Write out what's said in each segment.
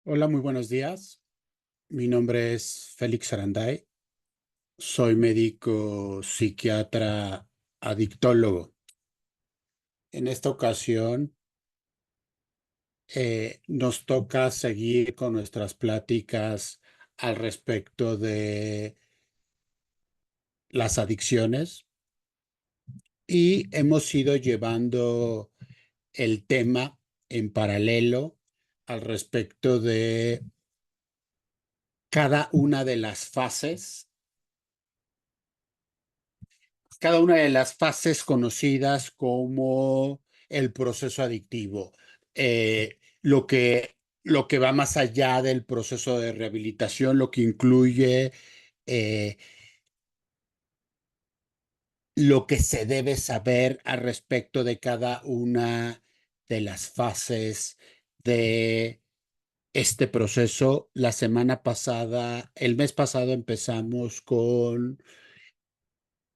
Hola, muy buenos días. Mi nombre es Félix Aranday. Soy médico psiquiatra adictólogo. En esta ocasión nos toca seguir con nuestras pláticas al respecto de las adicciones y hemos ido llevando el tema en paralelo al respecto de cada una de las fases cada una de las fases conocidas como el proceso adictivo, lo que va más allá del proceso de rehabilitación, lo que incluye eh, lo que se debe saber al respecto de cada una de las fases de este proceso. La semana pasada, el mes pasado empezamos con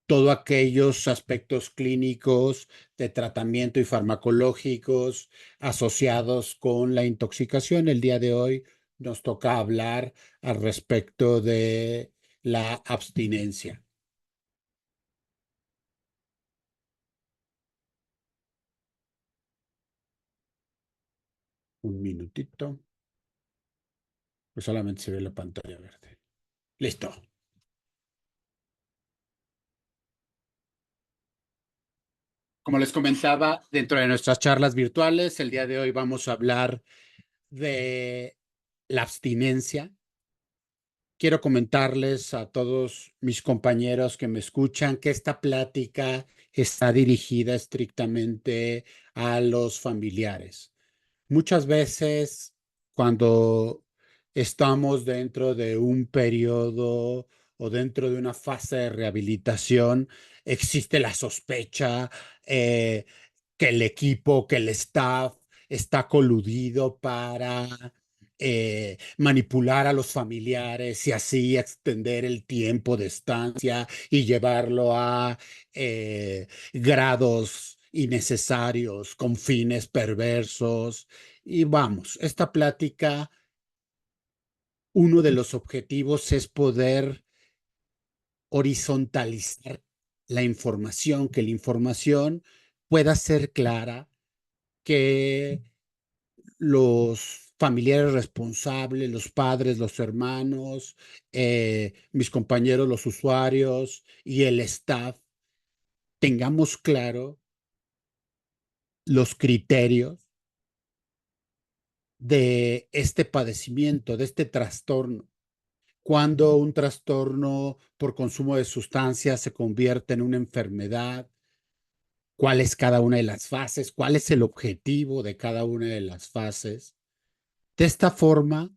todos aquellos aspectos clínicos de tratamiento y farmacológicos asociados con la intoxicación. El día de hoy nos toca hablar al respecto de la abstinencia. Un minutito, pues solamente se ve la pantalla verde. Listo. Como les comentaba, dentro de nuestras charlas virtuales, el día de hoy vamos a hablar de la abstinencia. Quiero comentarles a todos mis compañeros que me escuchan que esta plática está dirigida estrictamente a los familiares. Muchas veces cuando estamos dentro de un periodo o dentro de una fase de rehabilitación, existe la sospecha eh, que el equipo, que el staff está coludido para manipular a los familiares y así extender el tiempo de estancia y llevarlo a grados innecesarios con fines perversos. Y vamos, esta plática, uno de los objetivos es poder horizontalizar la información, que la información pueda ser clara, que los familiares responsables, los padres, los hermanos, mis compañeros, los usuarios y el staff, tengamos claro los criterios de este padecimiento, de este trastorno. Cuando un trastorno por consumo de sustancias se convierte en una enfermedad, cuál es cada una de las fases, cuál es el objetivo de cada una de las fases. De esta forma,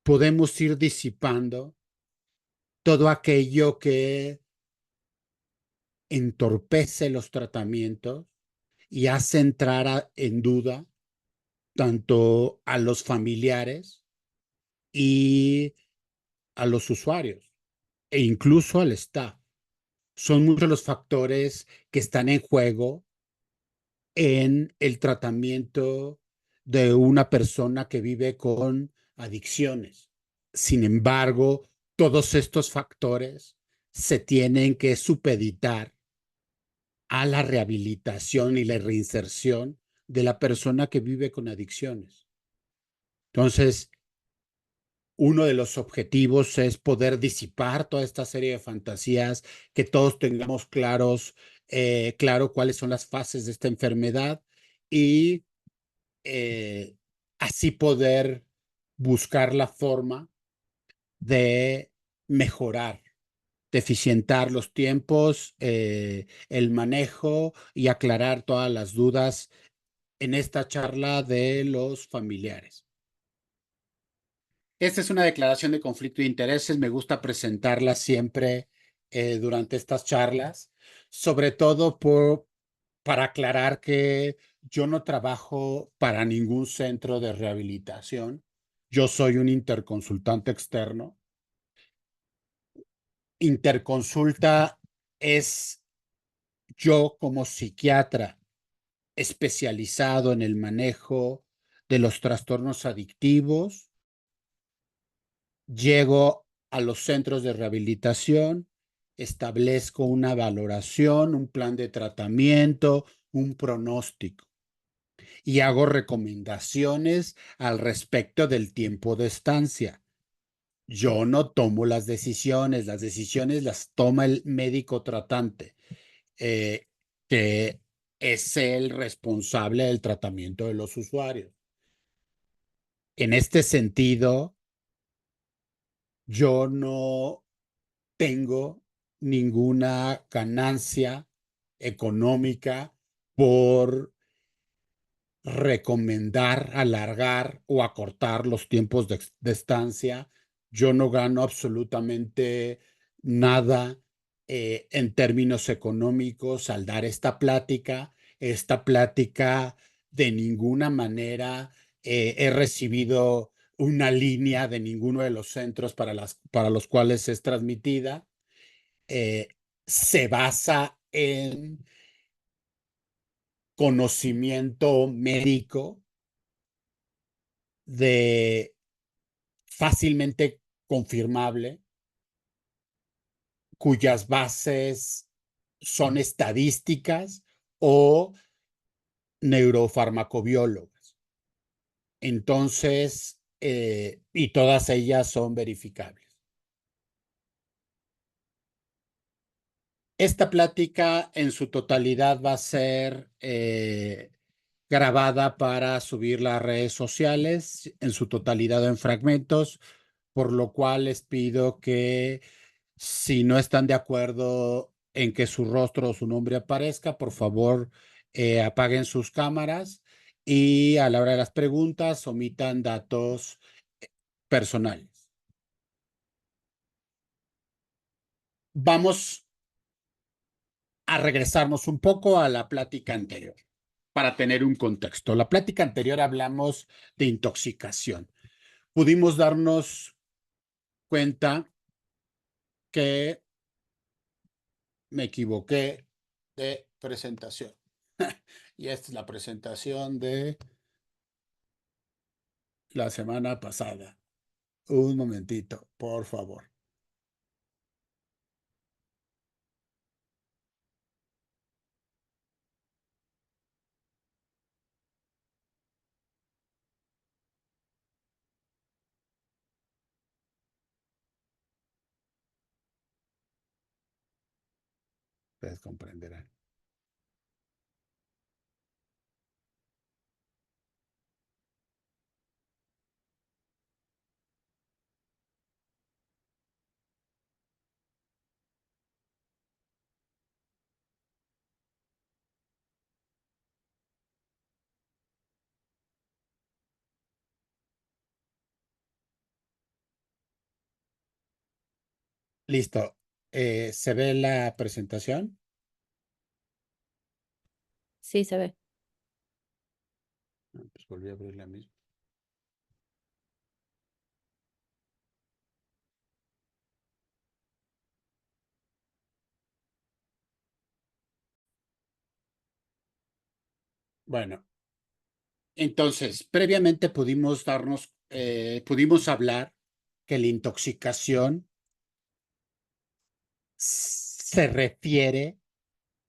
podemos ir disipando todo aquello que entorpece los tratamientos y hace entrar en duda tanto a los familiares y a los usuarios e incluso al staff. Son muchos los factores que están en juego en el tratamiento de una persona que vive con adicciones. Sin embargo, todos estos factores se tienen que supeditar a la rehabilitación y la reinserción de la persona que vive con adicciones. Entonces, uno de los objetivos es poder disipar toda esta serie de fantasías, que todos tengamos claro cuáles son las fases de esta enfermedad y eh, así poder buscar la forma de mejorar, de eficientar los tiempos, el manejo y aclarar todas las dudas en esta charla de los familiares. Esta es una declaración de conflicto de intereses. Me gusta presentarla siempre durante estas charlas, sobre todo para aclarar que yo no trabajo para ningún centro de rehabilitación. Yo soy un interconsultante externo. Interconsulta es yo como psiquiatra especializado en el manejo de los trastornos adictivos, llego a los centros de rehabilitación, establezco una valoración, un plan de tratamiento, un pronóstico y hago recomendaciones al respecto del tiempo de estancia. Yo no tomo las decisiones las toma el médico tratante, eh, que es el responsable del tratamiento de los usuarios. En este sentido, yo no tengo ninguna ganancia económica por recomendar, alargar o acortar los tiempos de estancia. Yo no gano absolutamente nada en términos económicos al dar esta plática. Esta plática de ninguna manera he recibido una línea de ninguno de los centros para los cuales es transmitida. Eh, Se basa en conocimiento médico de fácilmente confirmable, cuyas bases son estadísticas o neurofarmacobiólogas. Entonces, y todas ellas son verificables. Esta plática en su totalidad va a ser grabada para subirla a redes sociales, en su totalidad en fragmentos, por lo cual les pido que si no están de acuerdo en que su rostro o su nombre aparezca, por favor apaguen sus cámaras y a la hora de las preguntas omitan datos personales. Vamos a regresarnos un poco a la plática anterior para tener un contexto. La plática anterior hablamos de intoxicación. Pudimos darnos cuenta que me equivoqué de presentación. Y esta es la presentación de la semana pasada. Un momentito, por favor. Ustedes comprenderán. Listo. ¿Se ve la presentación? Sí, se ve. Pues volví a abrir la misma. Bueno, entonces, previamente pudimos hablar que la intoxicación se refiere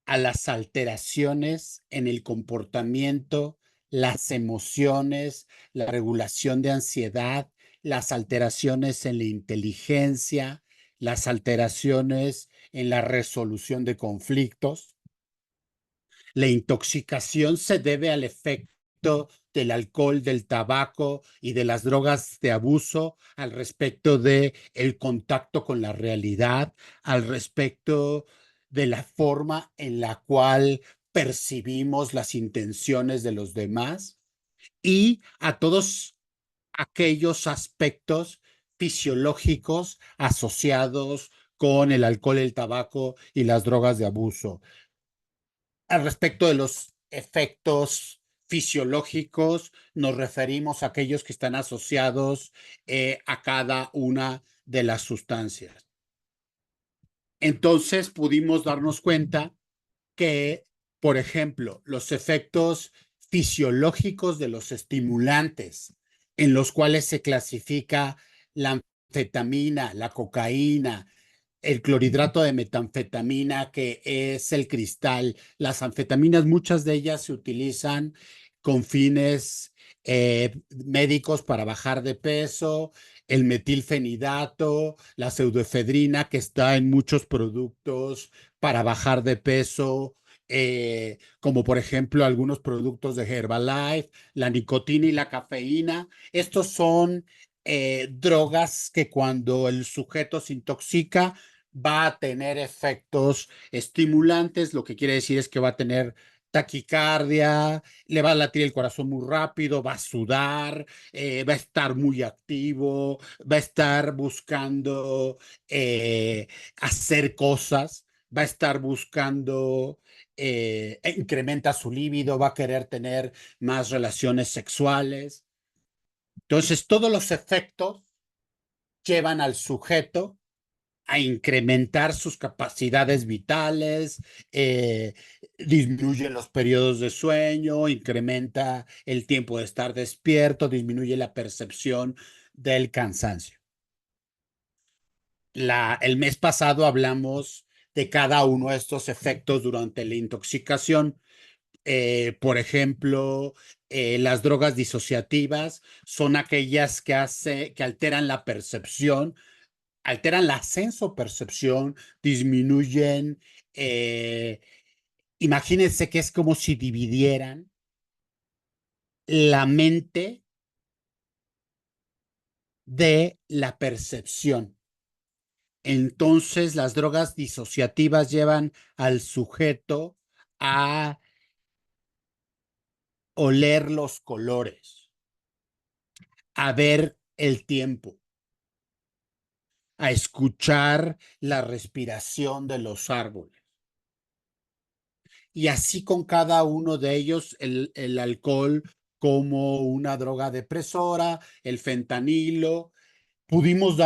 a las alteraciones en el comportamiento, las emociones, la regulación de ansiedad, las alteraciones en la inteligencia, las alteraciones en la resolución de conflictos. La intoxicación se debe al efecto del alcohol, del tabaco y de las drogas de abuso al respecto de el contacto con la realidad, al respecto de la forma en la cual percibimos las intenciones de los demás y a todos aquellos aspectos fisiológicos asociados con el alcohol, el tabaco y las drogas de abuso. Al respecto de los efectos fisiológicos, nos referimos a aquellos que están asociados a cada una de las sustancias. Entonces pudimos darnos cuenta que, por ejemplo, los efectos fisiológicos de los estimulantes, en los cuales se clasifica la anfetamina, la cocaína, el clorhidrato de metanfetamina, que es el cristal. Las anfetaminas, muchas de ellas se utilizan con fines médicos para bajar de peso, el metilfenidato, la pseudoefedrina, que está en muchos productos para bajar de peso, como por ejemplo algunos productos de Herbalife, la nicotina y la cafeína. Estos son drogas que cuando el sujeto se intoxica va a tener efectos estimulantes, lo que quiere decir es que va a tener taquicardia, le va a latir el corazón muy rápido, va a sudar, va a estar muy activo, va a estar buscando hacer cosas, va a estar buscando, incrementa su libido, va a querer tener más relaciones sexuales. Entonces, todos los efectos llevan al sujeto a incrementar sus capacidades vitales, disminuye los periodos de sueño, incrementa el tiempo de estar despierto, disminuye la percepción del cansancio. El mes pasado hablamos de cada uno de estos efectos durante la intoxicación. Por ejemplo, las drogas disociativas son aquellas que alteran la percepción, alteran la sensopercepción, disminuyen, imagínense que es como si dividieran la mente de la percepción. Entonces, las drogas disociativas llevan al sujeto a oler los colores, a ver el tiempo, a escuchar la respiración de los árboles. Y así con cada uno de ellos, el alcohol como una droga depresora, el fentanilo. Pudimos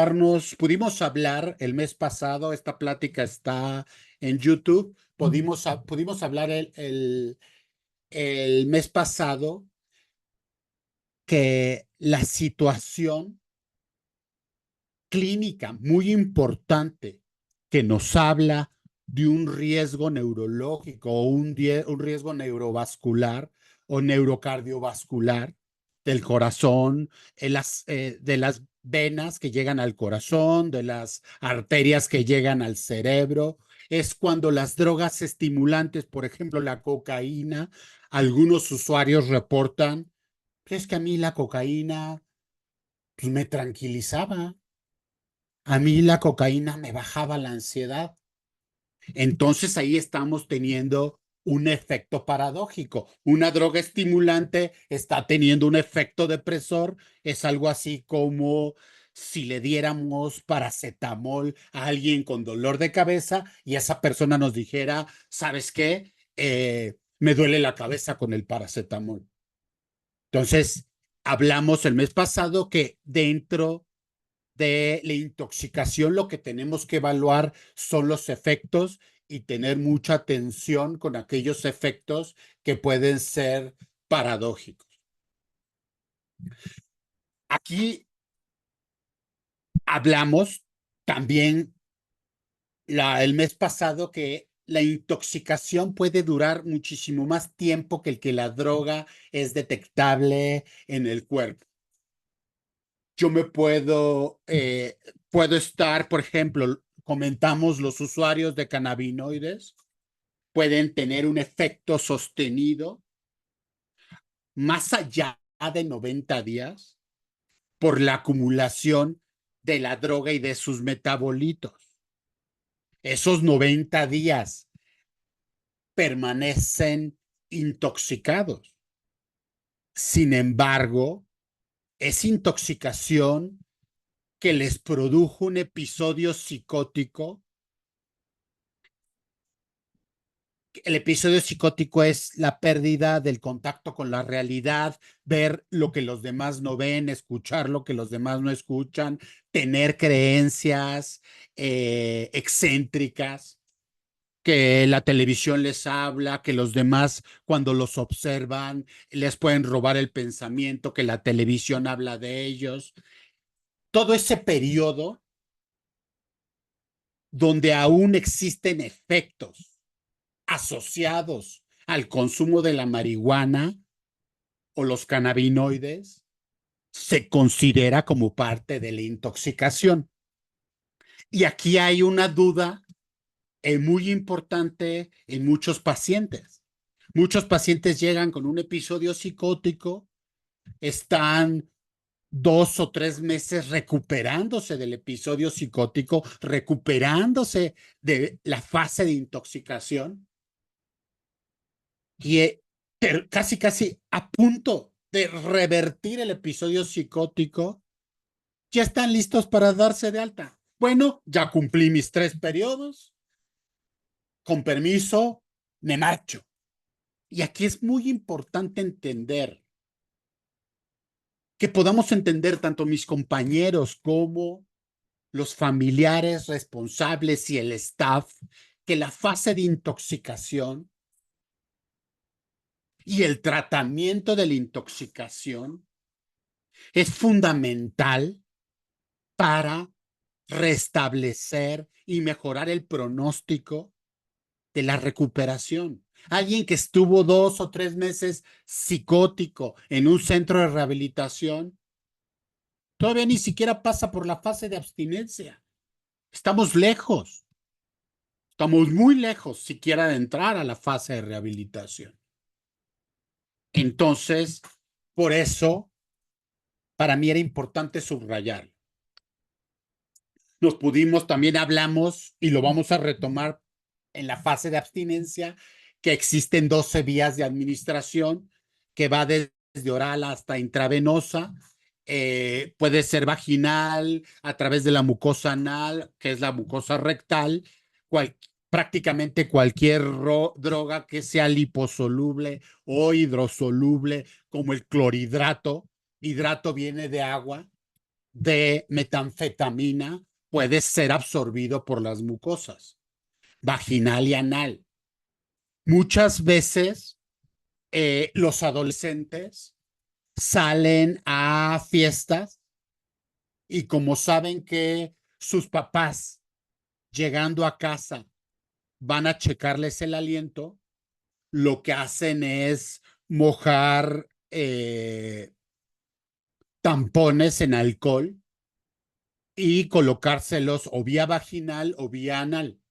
hablar el mes pasado, esta plática está en YouTube, pudimos hablar el mes pasado que la situación clínica muy importante que nos habla de un riesgo neurológico o un riesgo neurovascular o neurocardiovascular del corazón, de las venas que llegan al corazón, de las arterias que llegan al cerebro, es cuando las drogas estimulantes, por ejemplo, la cocaína, algunos usuarios reportan, es que a mí la cocaína pues, me tranquilizaba. A mí la cocaína me bajaba la ansiedad. Entonces ahí estamos teniendo un efecto paradójico. Una droga estimulante está teniendo un efecto depresor. Es algo así como si le diéramos paracetamol a alguien con dolor de cabeza y esa persona nos dijera, ¿sabes qué? Me duele la cabeza con el paracetamol. Entonces, hablamos el mes pasado que dentro de la intoxicación lo que tenemos que evaluar son los efectos y tener mucha atención con aquellos efectos que pueden ser paradójicos. Aquí hablamos también el mes pasado que la intoxicación puede durar muchísimo más tiempo que el que la droga es detectable en el cuerpo. Yo puedo estar, por ejemplo, comentamos los usuarios de cannabinoides pueden tener un efecto sostenido más allá de 90 días por la acumulación de la droga y de sus metabolitos. Esos 90 días permanecen intoxicados. Sin embargo, es intoxicación que les produjo un episodio psicótico. El episodio psicótico es la pérdida del contacto con la realidad, ver lo que los demás no ven, escuchar lo que los demás no escuchan, tener creencias excéntricas. que la televisión les habla, que los demás cuando los observan les pueden robar el pensamiento, que la televisión habla de ellos. Todo ese periodo donde aún existen efectos asociados al consumo de la marihuana o los cannabinoides, se considera como parte de la intoxicación. Y aquí hay una duda muy importante en muchos pacientes. Muchos pacientes llegan con un episodio psicótico, están 2 o 3 meses recuperándose del episodio psicótico, recuperándose de la fase de intoxicación y casi a punto de revertir el episodio psicótico, ya están listos para darse de alta. Bueno, ya cumplí mis 3 periodos, con permiso, me marcho. Y aquí es muy importante entender, que podamos entender tanto mis compañeros como los familiares responsables y el staff, que la fase de intoxicación y el tratamiento de la intoxicación es fundamental para restablecer y mejorar el pronóstico de la recuperación. Alguien que estuvo 2 o 3 meses psicótico en un centro de rehabilitación, todavía ni siquiera pasa por la fase de abstinencia. Estamos lejos, estamos muy lejos siquiera de entrar a la fase de rehabilitación. Entonces, por eso, para mí era importante subrayar. También hablamos, y lo vamos a retomar en la fase de abstinencia, que existen 12 vías de administración, que va desde oral hasta intravenosa. Puede ser vaginal, a través de la mucosa anal, que es la mucosa rectal, prácticamente cualquier droga que sea liposoluble o hidrosoluble, como el clorhidrato. Hidrato viene de agua, de metanfetamina, puede ser absorbido por las mucosas, vaginal y anal. Muchas veces los adolescentes salen a fiestas y como saben que sus papás llegando a casa van a checarles el aliento, lo que hacen es mojar tampones en alcohol y colocárselos o vía vaginal o vía anal.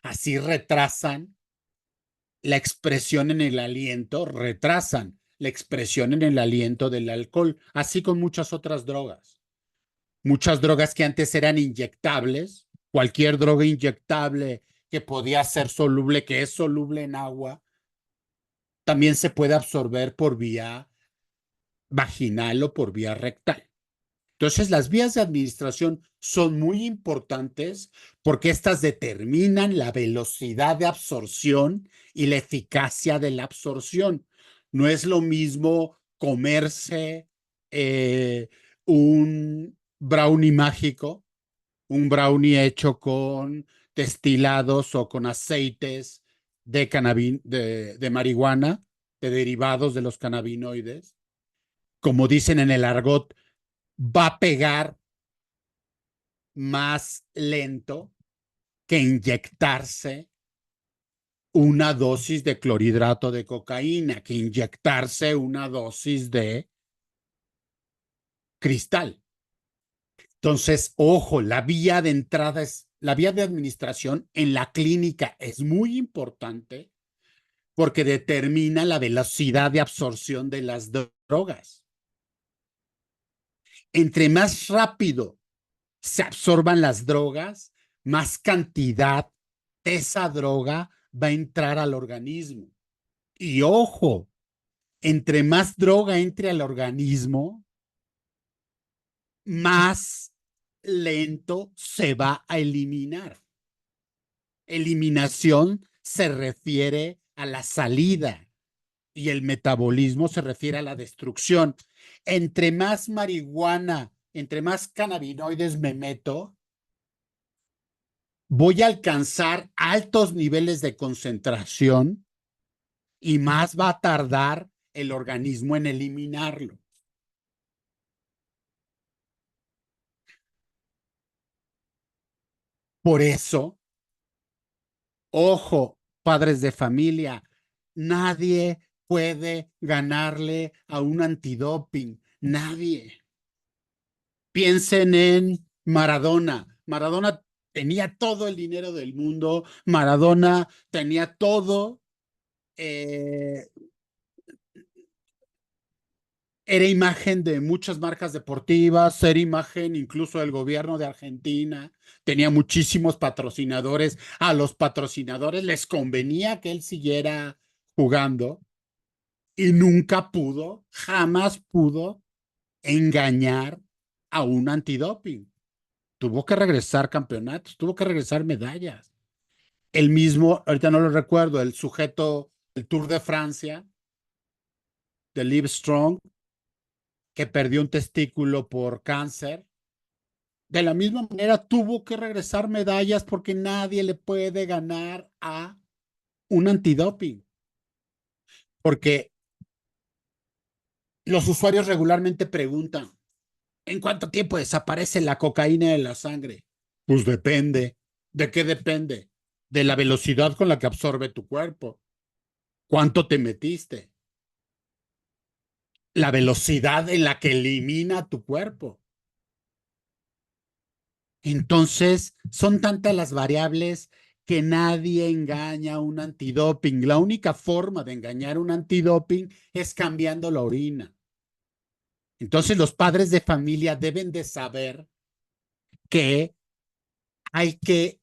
Así retrasan la expresión en el aliento, retrasan la expresión en el aliento del alcohol, así con muchas otras drogas. Muchas drogas que antes eran inyectables, cualquier droga inyectable que podía ser soluble, que es soluble en agua, también se puede absorber por vía vaginal o por vía rectal. Entonces, las vías de administración son muy importantes porque estas determinan la velocidad de absorción y la eficacia de la absorción. No es lo mismo comerse un brownie mágico, un brownie hecho con destilados o con aceites de marihuana, de derivados de los cannabinoides. Como dicen en el argot, va a pegar más lento que inyectarse una dosis de clorhidrato de cocaína, que inyectarse una dosis de cristal. Entonces, ojo, la vía de entrada la vía de administración en la clínica es muy importante porque determina la velocidad de absorción de las drogas. Entre más rápido se absorban las drogas, más cantidad de esa droga va a entrar al organismo. Y ojo, entre más droga entre al organismo, más lento se va a eliminar. Eliminación se refiere a la salida y el metabolismo se refiere a la destrucción. Entre más marihuana, entre más cannabinoides me meto, voy a alcanzar altos niveles de concentración y más va a tardar el organismo en eliminarlo. Por eso, ojo, padres de familia, nadie puede ganarle a un antidoping, nadie. Piensen en Maradona. Maradona tenía todo el dinero del mundo, Maradona tenía todo, eh, era imagen de muchas marcas deportivas, era imagen incluso del gobierno de Argentina, tenía muchísimos patrocinadores, a los patrocinadores les convenía que él siguiera jugando y nunca pudo, jamás pudo engañar a un antidoping. Tuvo que regresar campeonatos, tuvo que regresar medallas. El mismo, ahorita no lo recuerdo, el sujeto, el Tour de Francia, de Live Strong, que perdió un testículo por cáncer. De la misma manera tuvo que regresar medallas porque nadie le puede ganar a un antidoping. Porque los usuarios regularmente preguntan, ¿en cuánto tiempo desaparece la cocaína de la sangre? Pues depende. ¿De qué depende? De la velocidad con la que absorbe tu cuerpo. ¿Cuánto te metiste? La velocidad en la que elimina tu cuerpo. Entonces, son tantas las variables que nadie engaña a un antidoping. La única forma de engañar a un antidoping es cambiando la orina. Entonces, los padres de familia deben de saber que hay que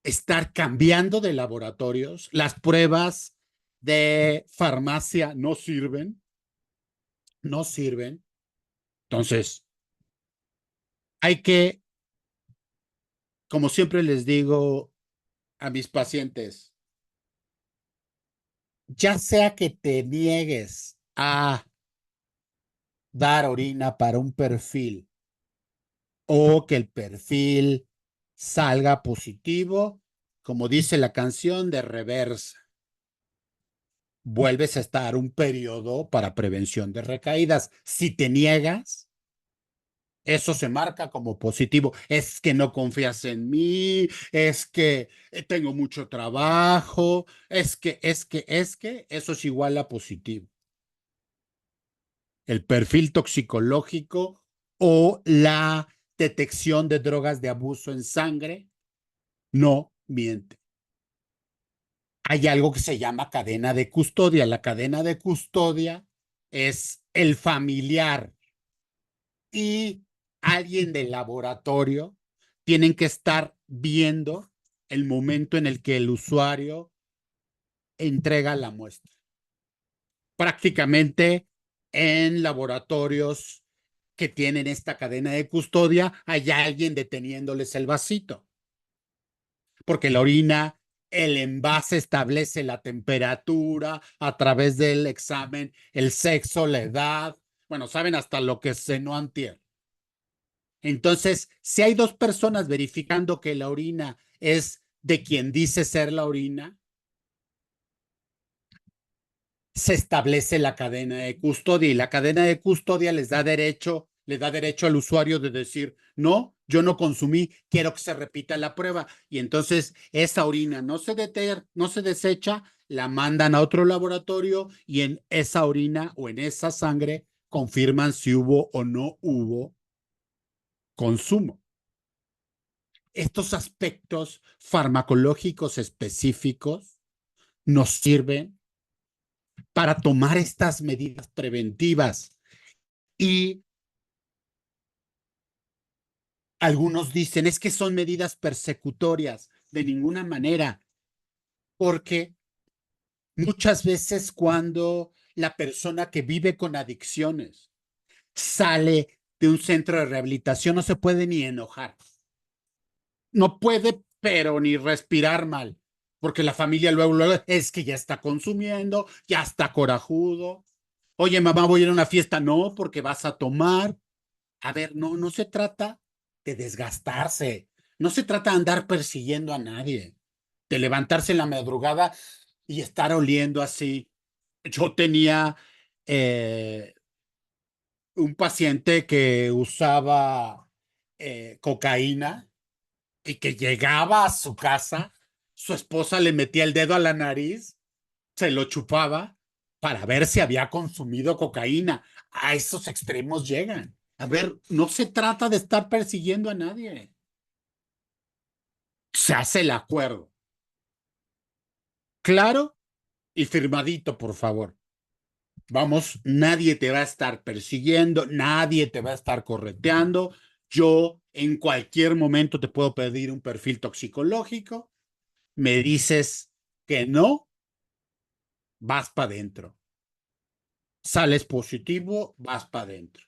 estar cambiando de laboratorios. Las pruebas de farmacia no sirven, no sirven. Entonces, hay que, como siempre les digo a mis pacientes, ya sea que te niegues a dar orina para un perfil o que el perfil salga positivo, como dice la canción de reversa, vuelves a estar un periodo para prevención de recaídas. Si te niegas, eso se marca como positivo. Es que no confías en mí, es que tengo mucho trabajo, eso es igual a positivo. El perfil toxicológico o la detección de drogas de abuso en sangre no miente. Hay algo que se llama cadena de custodia. La cadena de custodia es el familiar y alguien del laboratorio tienen que estar viendo el momento en el que el usuario entrega la muestra. Prácticamente en laboratorios que tienen esta cadena de custodia, hay alguien deteniéndoles el vasito, porque la orina, el envase establece la temperatura a través del examen, el sexo, la edad, bueno, saben hasta lo que cenó antier. Entonces, si hay dos personas verificando que la orina es de quien dice ser la orina, se establece la cadena de custodia y la cadena de custodia le da derecho al usuario de decir, no, yo no consumí, quiero que se repita la prueba. Y entonces esa orina no se desecha, la mandan a otro laboratorio y en esa orina o en esa sangre confirman si hubo o no hubo consumo. Estos aspectos farmacológicos específicos nos sirven para tomar estas medidas preventivas. Y algunos dicen, es que son medidas persecutorias. De ninguna manera, porque muchas veces cuando la persona que vive con adicciones sale de un centro de rehabilitación no se puede ni enojar. No puede, pero ni respirar mal, porque la familia luego es que ya está consumiendo, ya está corajudo. Oye, mamá, voy a ir a una fiesta. No, porque vas a tomar. A ver, no se trata de desgastarse, No se trata de andar persiguiendo a nadie, de levantarse en la madrugada y estar oliendo así. Yo tenía eh, un paciente que usaba cocaína y que llegaba a su casa, su esposa le metía el dedo a la nariz, se lo chupaba para ver si había consumido cocaína. A esos extremos llegan. A ver, no se trata de estar persiguiendo a nadie. Se hace el acuerdo. Claro y firmadito, por favor. Vamos, nadie te va a estar persiguiendo, nadie te va a estar correteando. Yo en cualquier momento te puedo pedir un perfil toxicológico. Me dices que no, vas para adentro. Sales positivo, vas para adentro.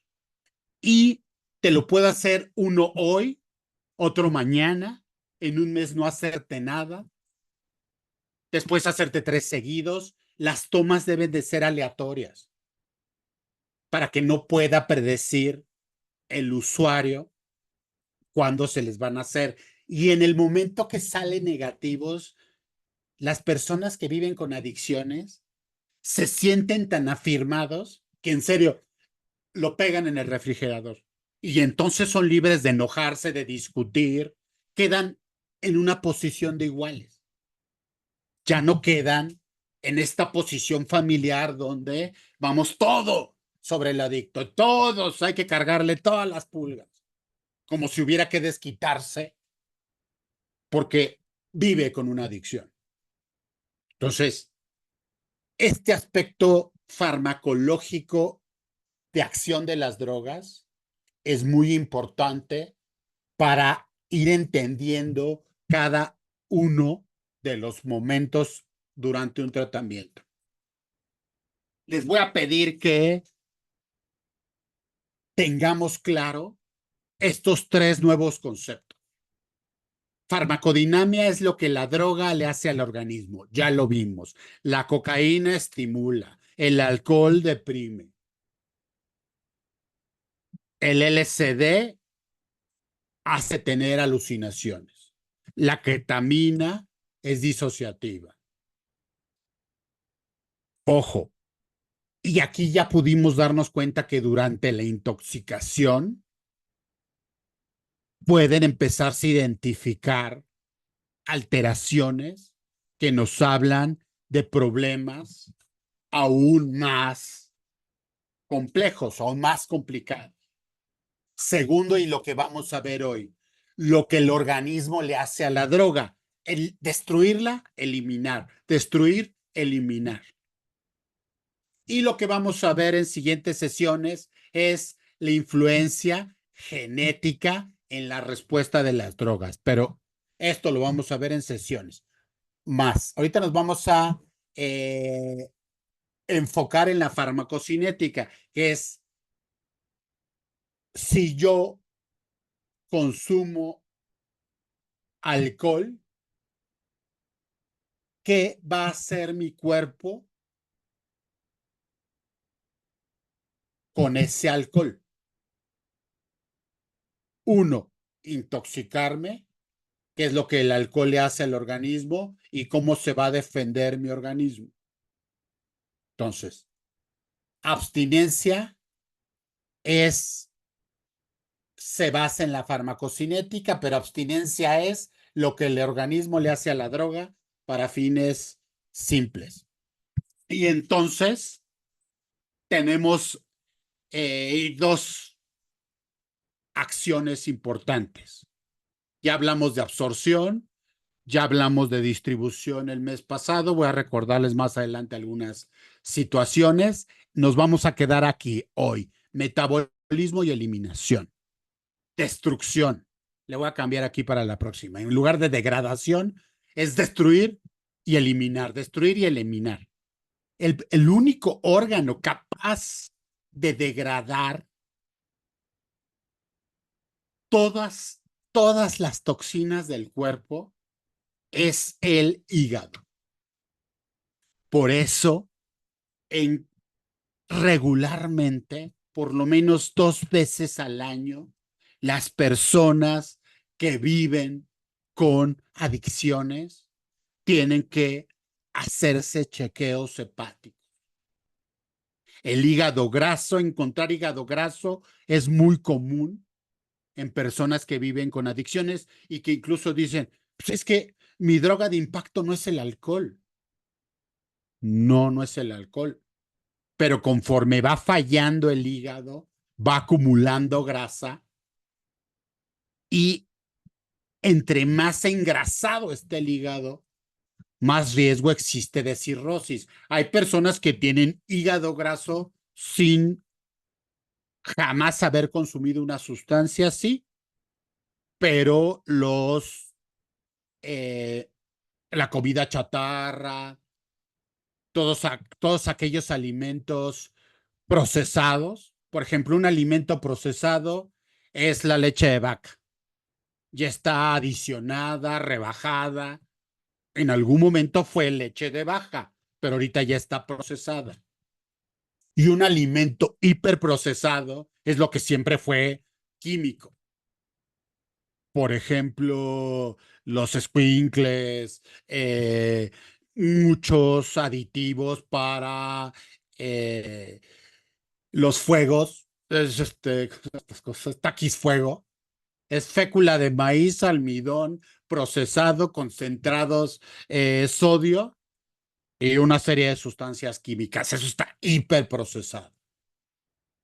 Y te lo puedo hacer uno hoy, otro mañana, en un mes no hacerte nada, después hacerte 3 seguidos. Las tomas deben de ser aleatorias para que no pueda predecir el usuario cuándo se les van a hacer. Y en el momento que salen negativos, las personas que viven con adicciones se sienten tan afirmados que en serio lo pegan en el refrigerador. Y entonces son libres de enojarse, de discutir, quedan en una posición de iguales. Ya no quedan en esta posición familiar donde vamos todo sobre el adicto, todos hay que cargarle todas las pulgas, como si hubiera que desquitarse porque vive con una adicción. Entonces, este aspecto farmacológico de acción de las drogas es muy importante para ir entendiendo cada uno de los momentos durante un tratamiento. Les voy a pedir que tengamos claro estos 3 nuevos conceptos. Farmacodinamia es lo que la droga le hace al organismo, ya lo vimos. La cocaína estimula, el alcohol deprime, el LSD hace tener alucinaciones, la ketamina es disociativa. Ojo, y aquí ya pudimos darnos cuenta que durante la intoxicación pueden empezarse a identificar alteraciones que nos hablan de problemas aún más complejos, aún más complicados. Segundo, y lo que vamos a ver hoy, lo que el organismo le hace a la droga, el destruirla, eliminar, destruir, eliminar. Y lo que vamos a ver en siguientes sesiones es la influencia genética en la respuesta de las drogas, pero esto lo vamos a ver en sesiones más. Ahorita nos vamos a enfocar en la farmacocinética, que es si yo consumo alcohol, ¿qué va a hacer mi cuerpo con ese alcohol? Uno, intoxicarme, qué es lo que el alcohol le hace al organismo y cómo se va a defender mi organismo. Entonces, abstinencia se basa en la farmacocinética, pero abstinencia es lo que el organismo le hace a la droga para fines simples. Y entonces tenemos 2 acciones importantes. Ya hablamos de absorción, ya hablamos de distribución el mes pasado. Voy a recordarles más adelante algunas situaciones. Nos vamos a quedar aquí hoy. Metabolismo y eliminación. Destrucción. Le voy a cambiar aquí para la próxima. En lugar de degradación, es destruir y eliminar. Destruir y eliminar. El único órgano capaz de degradar todas, todas las toxinas del cuerpo es el hígado. Por eso, regularmente, por lo menos 2 veces al año, las personas que viven con adicciones tienen que hacerse chequeos hepáticos. El hígado graso, encontrar hígado graso es muy común en personas que viven con adicciones y que incluso dicen, pues es que mi droga de impacto no es el alcohol. No, no es el alcohol. Pero conforme va fallando el hígado, va acumulando grasa y entre más engrasado esté el hígado, más riesgo existe de cirrosis. Hay personas que tienen hígado graso sin jamás haber consumido una sustancia así, pero la comida chatarra, todos aquellos alimentos procesados, por ejemplo, un alimento procesado es la leche de vaca. Ya está adicionada, rebajada. En algún momento fue leche de vaca, pero ahorita ya está procesada. Y un alimento hiperprocesado es lo que siempre fue químico. Por ejemplo, los squinkles, muchos aditivos para los fuegos, estas cosas, taquis fuego, es fécula de maíz, almidón, procesado, concentrados, sodio y una serie de sustancias químicas. Eso está hiperprocesado.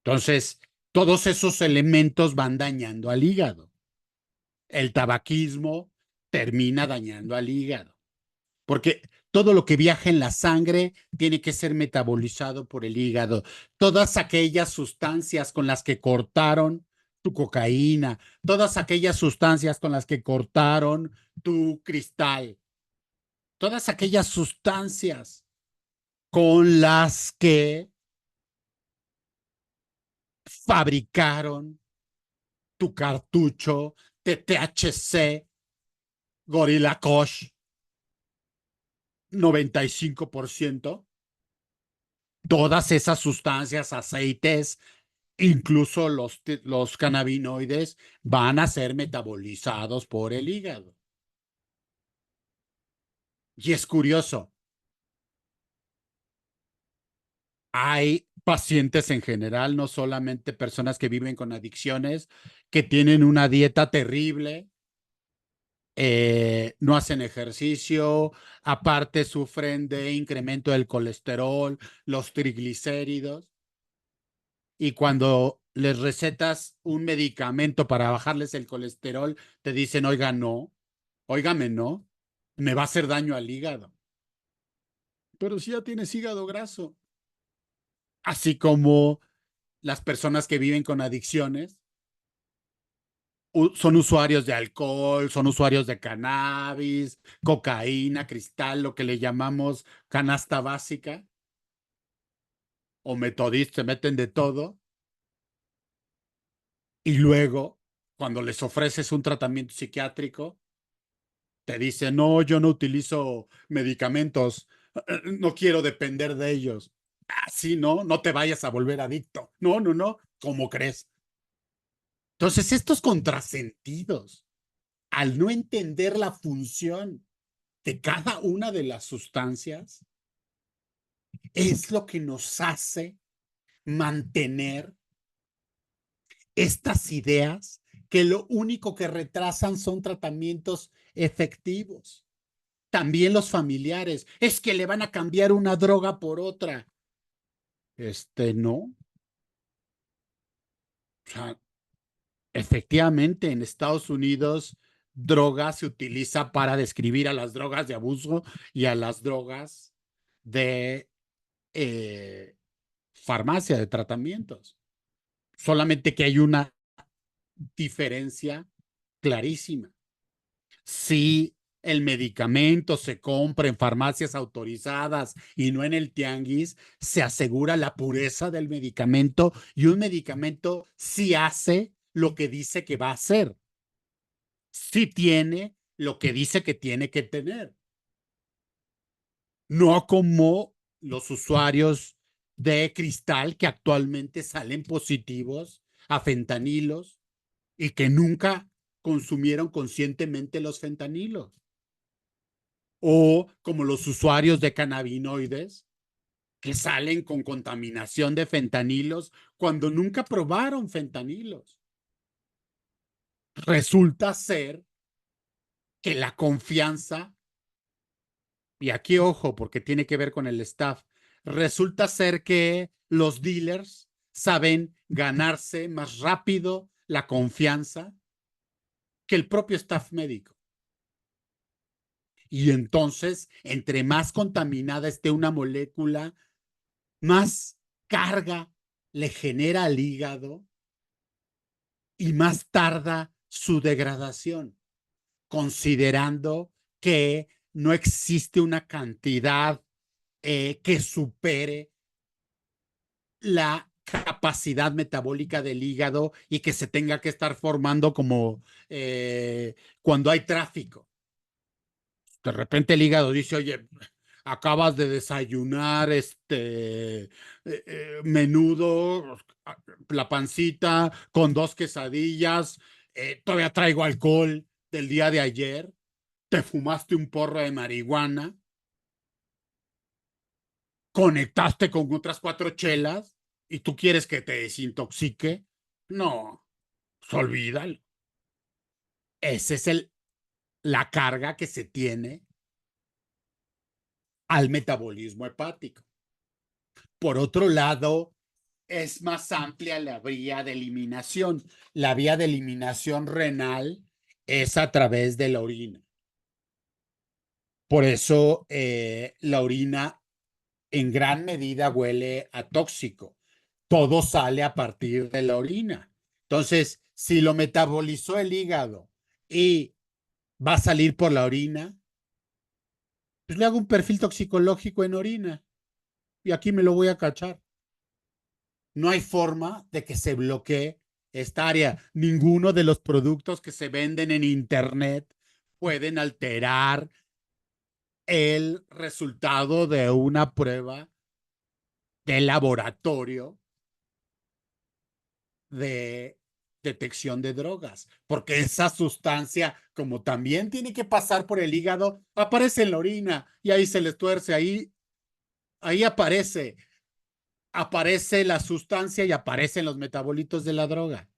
Entonces, todos esos elementos van dañando al hígado. El tabaquismo termina dañando al hígado, porque todo lo que viaja en la sangre tiene que ser metabolizado por el hígado. Todas aquellas sustancias con las que cortaron tu cocaína, todas aquellas sustancias con las que cortaron tu cristal, todas aquellas sustancias con las que fabricaron tu cartucho de THC, Gorilla Kosh, 95%, todas esas sustancias, aceites, incluso los cannabinoides, van a ser metabolizados por el hígado. Y es curioso, hay pacientes en general, no solamente personas que viven con adicciones, que tienen una dieta terrible, no hacen ejercicio, aparte sufren de incremento del colesterol, los triglicéridos, y cuando les recetas un medicamento para bajarles el colesterol, te dicen, oiga, no, óigame, no, me va a hacer daño al hígado. Pero si ya tienes hígado graso, así como las personas que viven con adicciones son usuarios de alcohol, son usuarios de cannabis, cocaína, cristal, lo que le llamamos canasta básica, o metodistas, se meten de todo, y luego, cuando les ofreces un tratamiento psiquiátrico, te dicen, no, yo no utilizo medicamentos, no quiero depender de ellos. Así, ¿no? No te vayas a volver adicto. No, no, no. ¿Cómo crees? Entonces, estos contrasentidos, al no entender la función de cada una de las sustancias, es lo que nos hace mantener estas ideas que lo único que retrasan son tratamientos efectivos. También los familiares, es que le van a cambiar una droga por otra. No. O sea, efectivamente, en Estados Unidos, droga se utiliza para describir a las drogas de abuso y a las drogas de eh, farmacia, de tratamientos. Solamente que hay una diferencia clarísima. Si el medicamento se compra en farmacias autorizadas y no en el tianguis, se asegura la pureza del medicamento y un medicamento sí hace lo que dice que va a hacer. Sí tiene lo que dice que tiene que tener. No como los usuarios de cristal que actualmente salen positivos a fentanilos y que nunca consumieron conscientemente los fentanilos. O como los usuarios de cannabinoides que salen con contaminación de fentanilos cuando nunca probaron fentanilos. Resulta ser que la confianza, y aquí ojo porque tiene que ver con el staff, resulta ser que los dealers saben ganarse más rápido la confianza que el propio staff médico. Y entonces, entre más contaminada esté una molécula, más carga le genera al hígado y más tarda su degradación, considerando que no existe una cantidad que supere la capacidad metabólica del hígado y que se tenga que estar formando como cuando hay tráfico. De repente el hígado dice, oye, acabas de desayunar menudo, la pancita con 2 quesadillas, todavía traigo alcohol del día de ayer, te fumaste un porro de marihuana, conectaste con otras 4 chelas y tú quieres que te desintoxique. No, pues olvídalo. Esa es la carga que se tiene al metabolismo hepático. Por otro lado, es más amplia la vía de eliminación. La vía de eliminación renal es a través de la orina. Por eso la orina en gran medida huele a tóxico. Todo sale a partir de la orina. Entonces, si lo metabolizó el hígado y va a salir por la orina, pues le hago un perfil toxicológico en orina y aquí me lo voy a cachar. No hay forma de que se bloquee esta área. Ninguno de los productos que se venden en Internet pueden alterar el resultado de una prueba de laboratorio de detección de drogas, porque esa sustancia, como también tiene que pasar por el hígado, aparece en la orina y ahí se les tuerce, ahí aparece la sustancia y aparecen los metabolitos de la droga.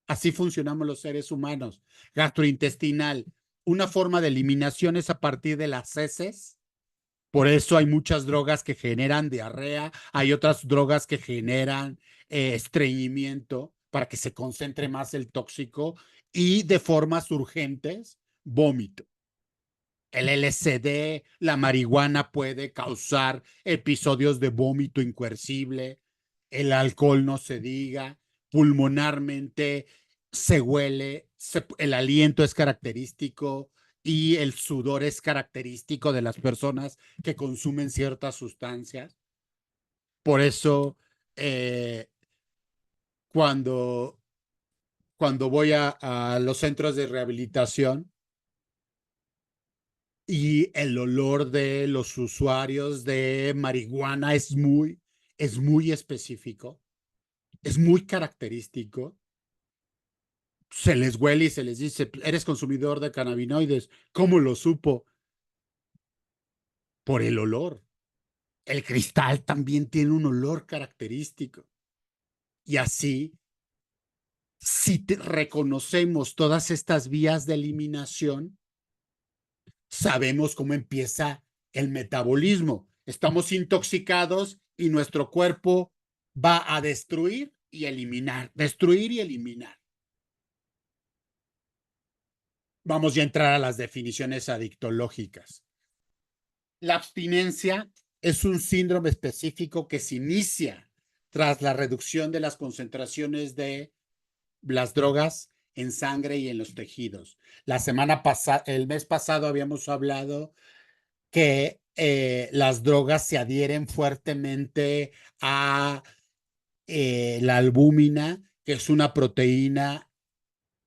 Así funcionamos los seres humanos. Gastrointestinal, una forma de eliminación es a partir de las heces. Por eso hay muchas drogas que generan diarrea, hay otras drogas que generan estreñimiento para que se concentre más el tóxico y de formas urgentes, vómito. El LSD, la marihuana puede causar episodios de vómito incoercible, el alcohol no se diga, pulmonarmente se huele, el aliento es característico y el sudor es característico de las personas que consumen ciertas sustancias. Por eso, eh, cuando, cuando voy a los centros de rehabilitación, y el olor de los usuarios de marihuana es muy específico, es muy característico. Se les huele y se les dice, eres consumidor de cannabinoides. ¿Cómo lo supo? Por el olor. El cristal también tiene un olor característico. Y así, si reconocemos todas estas vías de eliminación, sabemos cómo empieza el metabolismo. Estamos intoxicados y nuestro cuerpo va a destruir y eliminar, destruir y eliminar. Vamos ya a entrar a las definiciones adictológicas. La abstinencia es un síndrome específico que se inicia tras la reducción de las concentraciones de las drogas en sangre y en los tejidos. El mes pasado habíamos hablado que las drogas se adhieren fuertemente a la albúmina, que es una proteína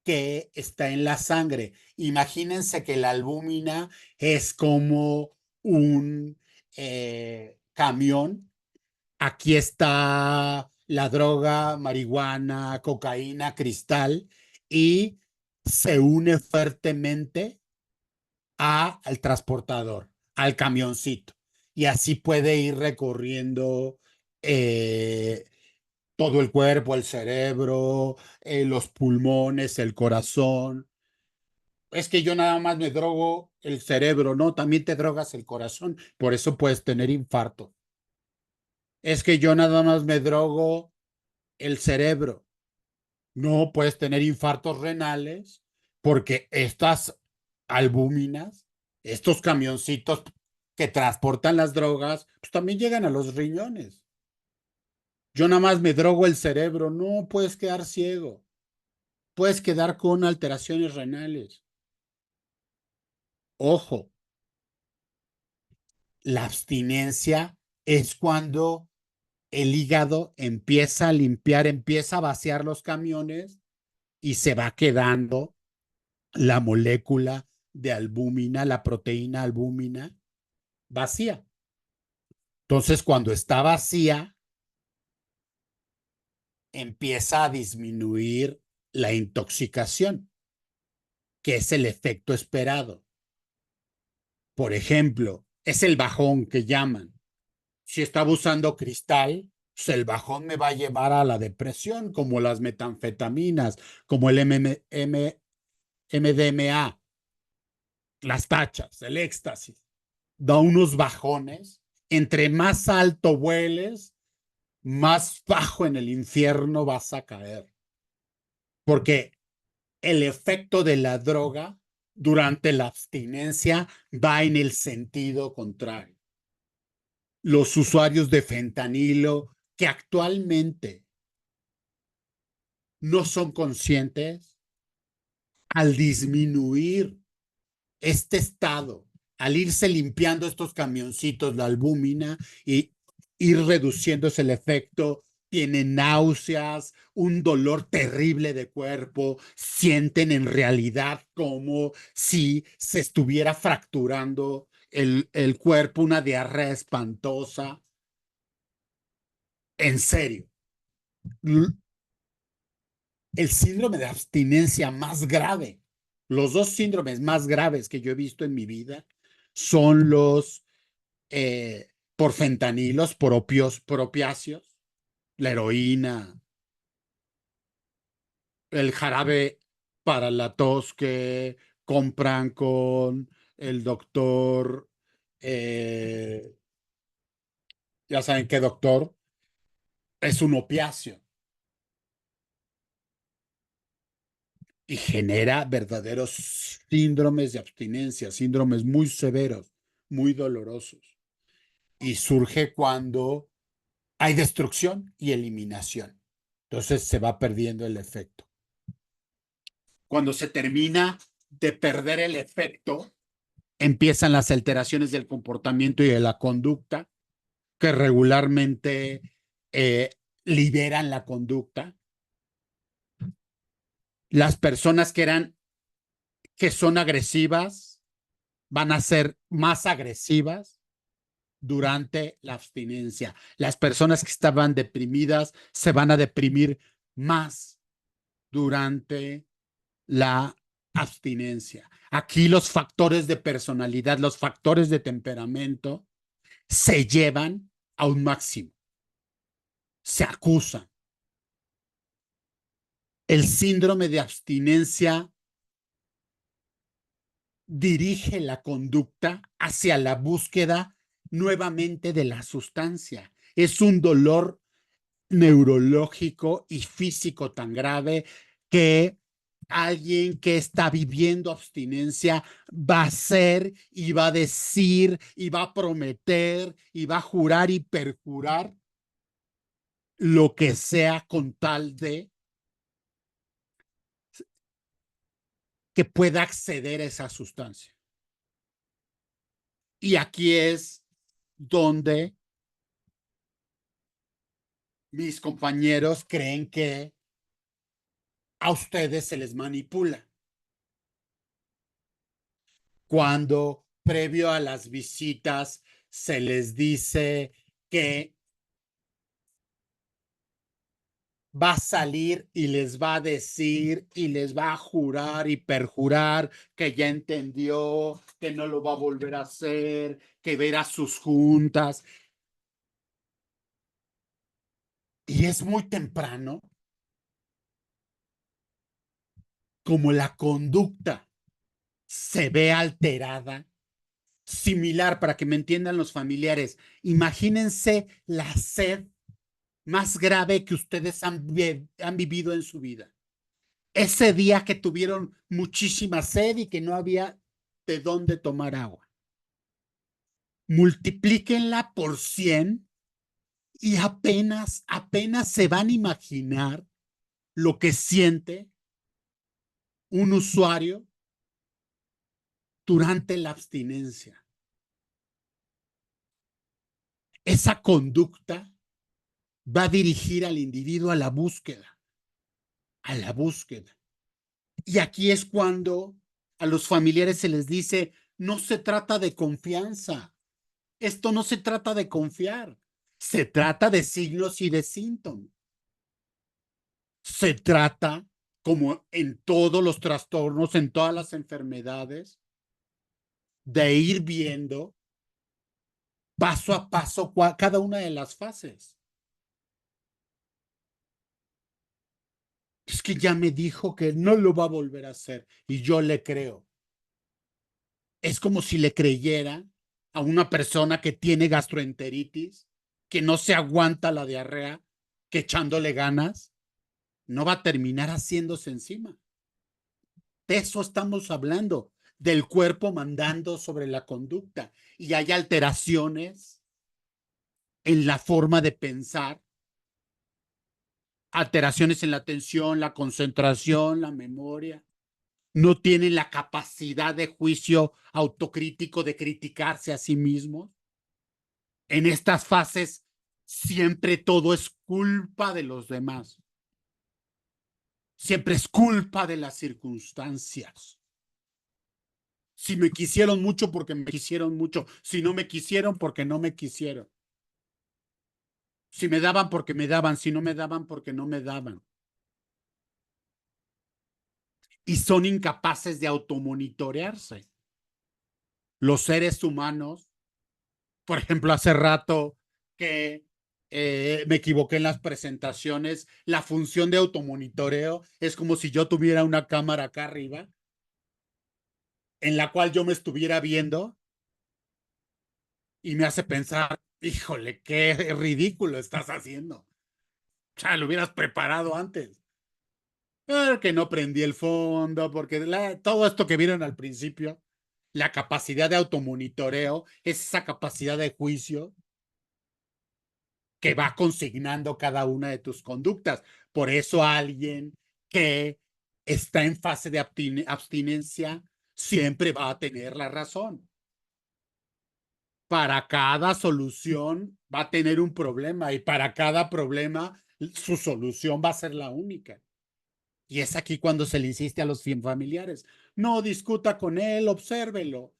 que está en la sangre. Imagínense que la albúmina es como un camión. Aquí está la droga, marihuana, cocaína, cristal, y se une fuertemente al transportador, al camioncito. Y así puede ir recorriendo eh, todo el cuerpo, el cerebro, los pulmones, el corazón. Es que yo nada más me drogo el cerebro, no, también te drogas el corazón, por eso puedes tener infarto. Es que yo nada más me drogo el cerebro, no puedes tener infartos renales, porque estas albúminas, estos camioncitos que transportan las drogas, pues también llegan a los riñones. Yo nada más me drogo el cerebro, no puedes quedar ciego, puedes quedar con alteraciones renales. Ojo, la abstinencia es cuando el hígado empieza a limpiar, empieza a vaciar los camiones y se va quedando la molécula de albúmina, la proteína albúmina, vacía. Entonces, cuando está vacía, empieza a disminuir la intoxicación, que es el efecto esperado. Por ejemplo, es el bajón que llaman. Si estaba usando cristal, pues el bajón me va a llevar a la depresión, como las metanfetaminas, como el MDMA, las tachas, el éxtasis. Da unos bajones. Entre más alto vueles, más bajo en el infierno vas a caer. Porque el efecto de la droga durante la abstinencia va en el sentido contrario. Los usuarios de fentanilo que actualmente no son conscientes, al disminuir este estado, al irse limpiando estos camioncitos, la albúmina, y ir reduciéndose el efecto, tienen náuseas, un dolor terrible de cuerpo, sienten en realidad como si se estuviera fracturando el cuerpo, una diarrea espantosa. En serio, el síndrome de abstinencia más grave, los dos síndromes más graves que yo he visto en mi vida son los por fentanilos, por opiáceos, la heroína, el jarabe para la tos que compran con el doctor, eh, ya saben qué doctor, es un opiáceo y genera verdaderos síndromes de abstinencia, síndromes muy severos, muy dolorosos. Y surge cuando hay destrucción y eliminación. Entonces se va perdiendo el efecto. Cuando se termina de perder el efecto, empiezan las alteraciones del comportamiento y de la conducta que regularmente eh, liberan la conducta. Las personas que son agresivas van a ser más agresivas durante la abstinencia. Las personas que estaban deprimidas se van a deprimir más durante la abstinencia. Aquí los factores de personalidad, los factores de temperamento se llevan a un máximo, se acusan. El síndrome de abstinencia dirige la conducta hacia la búsqueda nuevamente de la sustancia. Es un dolor neurológico y físico tan grave que alguien que está viviendo abstinencia va a hacer y va a decir y va a prometer y va a jurar y perjurar lo que sea con tal de que pueda acceder a esa sustancia. Y aquí es donde mis compañeros creen que a ustedes se les manipula. Cuando previo a las visitas se les dice que va a salir y les va a decir y les va a jurar y perjurar que ya entendió, que no lo va a volver a hacer, que verá sus juntas. Y es muy temprano como la conducta se ve alterada, similar para que me entiendan los familiares. Imagínense la sed más grave que ustedes han vivido en su vida. Ese día que tuvieron muchísima sed y que no había de dónde tomar agua. Multiplíquenla por 100 y apenas se van a imaginar lo que siente un usuario durante la abstinencia. Esa conducta va a dirigir al individuo a la búsqueda, a la búsqueda. Y aquí es cuando a los familiares se les dice, no se trata de confianza, esto no se trata de confiar, se trata de signos y de síntomas. Se trata, como en todos los trastornos, en todas las enfermedades, de ir viendo paso a paso cada una de las fases. Es que ya me dijo que no lo va a volver a hacer y yo le creo. Es como si le creyera a una persona que tiene gastroenteritis, que no se aguanta la diarrea, que echándole ganas, no va a terminar haciéndose encima. De eso estamos hablando, del cuerpo mandando sobre la conducta. Y hay alteraciones en la forma de pensar, alteraciones en la atención, la concentración, la memoria. No tienen la capacidad de juicio autocrítico de criticarse a sí mismos. En estas fases siempre todo es culpa de los demás. Siempre es culpa de las circunstancias. Si me quisieron mucho, porque me quisieron mucho. Si no me quisieron, porque no me quisieron. Si me daban, porque me daban. Si no me daban, porque no me daban. Y son incapaces de automonitorearse. Los seres humanos, por ejemplo, hace rato que me equivoqué en las presentaciones, la función de automonitoreo es como si yo tuviera una cámara acá arriba en la cual yo me estuviera viendo y me hace pensar, híjole, qué ridículo estás haciendo. O sea, lo hubieras preparado antes. Que no prendí el fondo, porque todo esto que vieron al principio, la capacidad de automonitoreo es esa capacidad de juicio que va consignando cada una de tus conductas. Por eso alguien que está en fase de abstinencia siempre va a tener la razón. Para cada solución va a tener un problema y para cada problema su solución va a ser la única. Y es aquí cuando se le insiste a los familiares. No discuta con él, obsérvelo.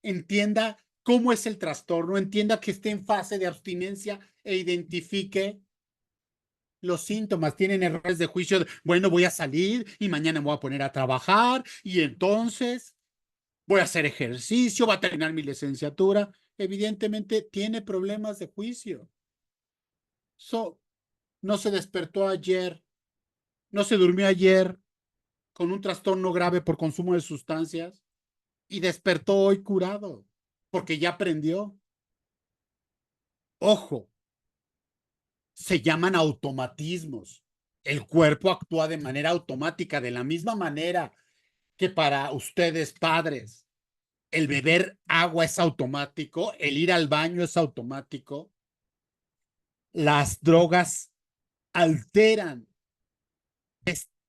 Entienda cómo es el trastorno, entienda que esté en fase de abstinencia e identifique los síntomas. Tienen errores de juicio. Bueno, voy a salir y mañana me voy a poner a trabajar y entonces voy a hacer ejercicio, voy a terminar mi licenciatura. Evidentemente tiene problemas de juicio. No se despertó ayer, no se durmió ayer con un trastorno grave por consumo de sustancias y despertó hoy curado porque ya aprendió. Ojo, se llaman automatismos. El cuerpo actúa de manera automática, de la misma manera que para ustedes padres el beber agua es automático, el ir al baño es automático. Las drogas alteran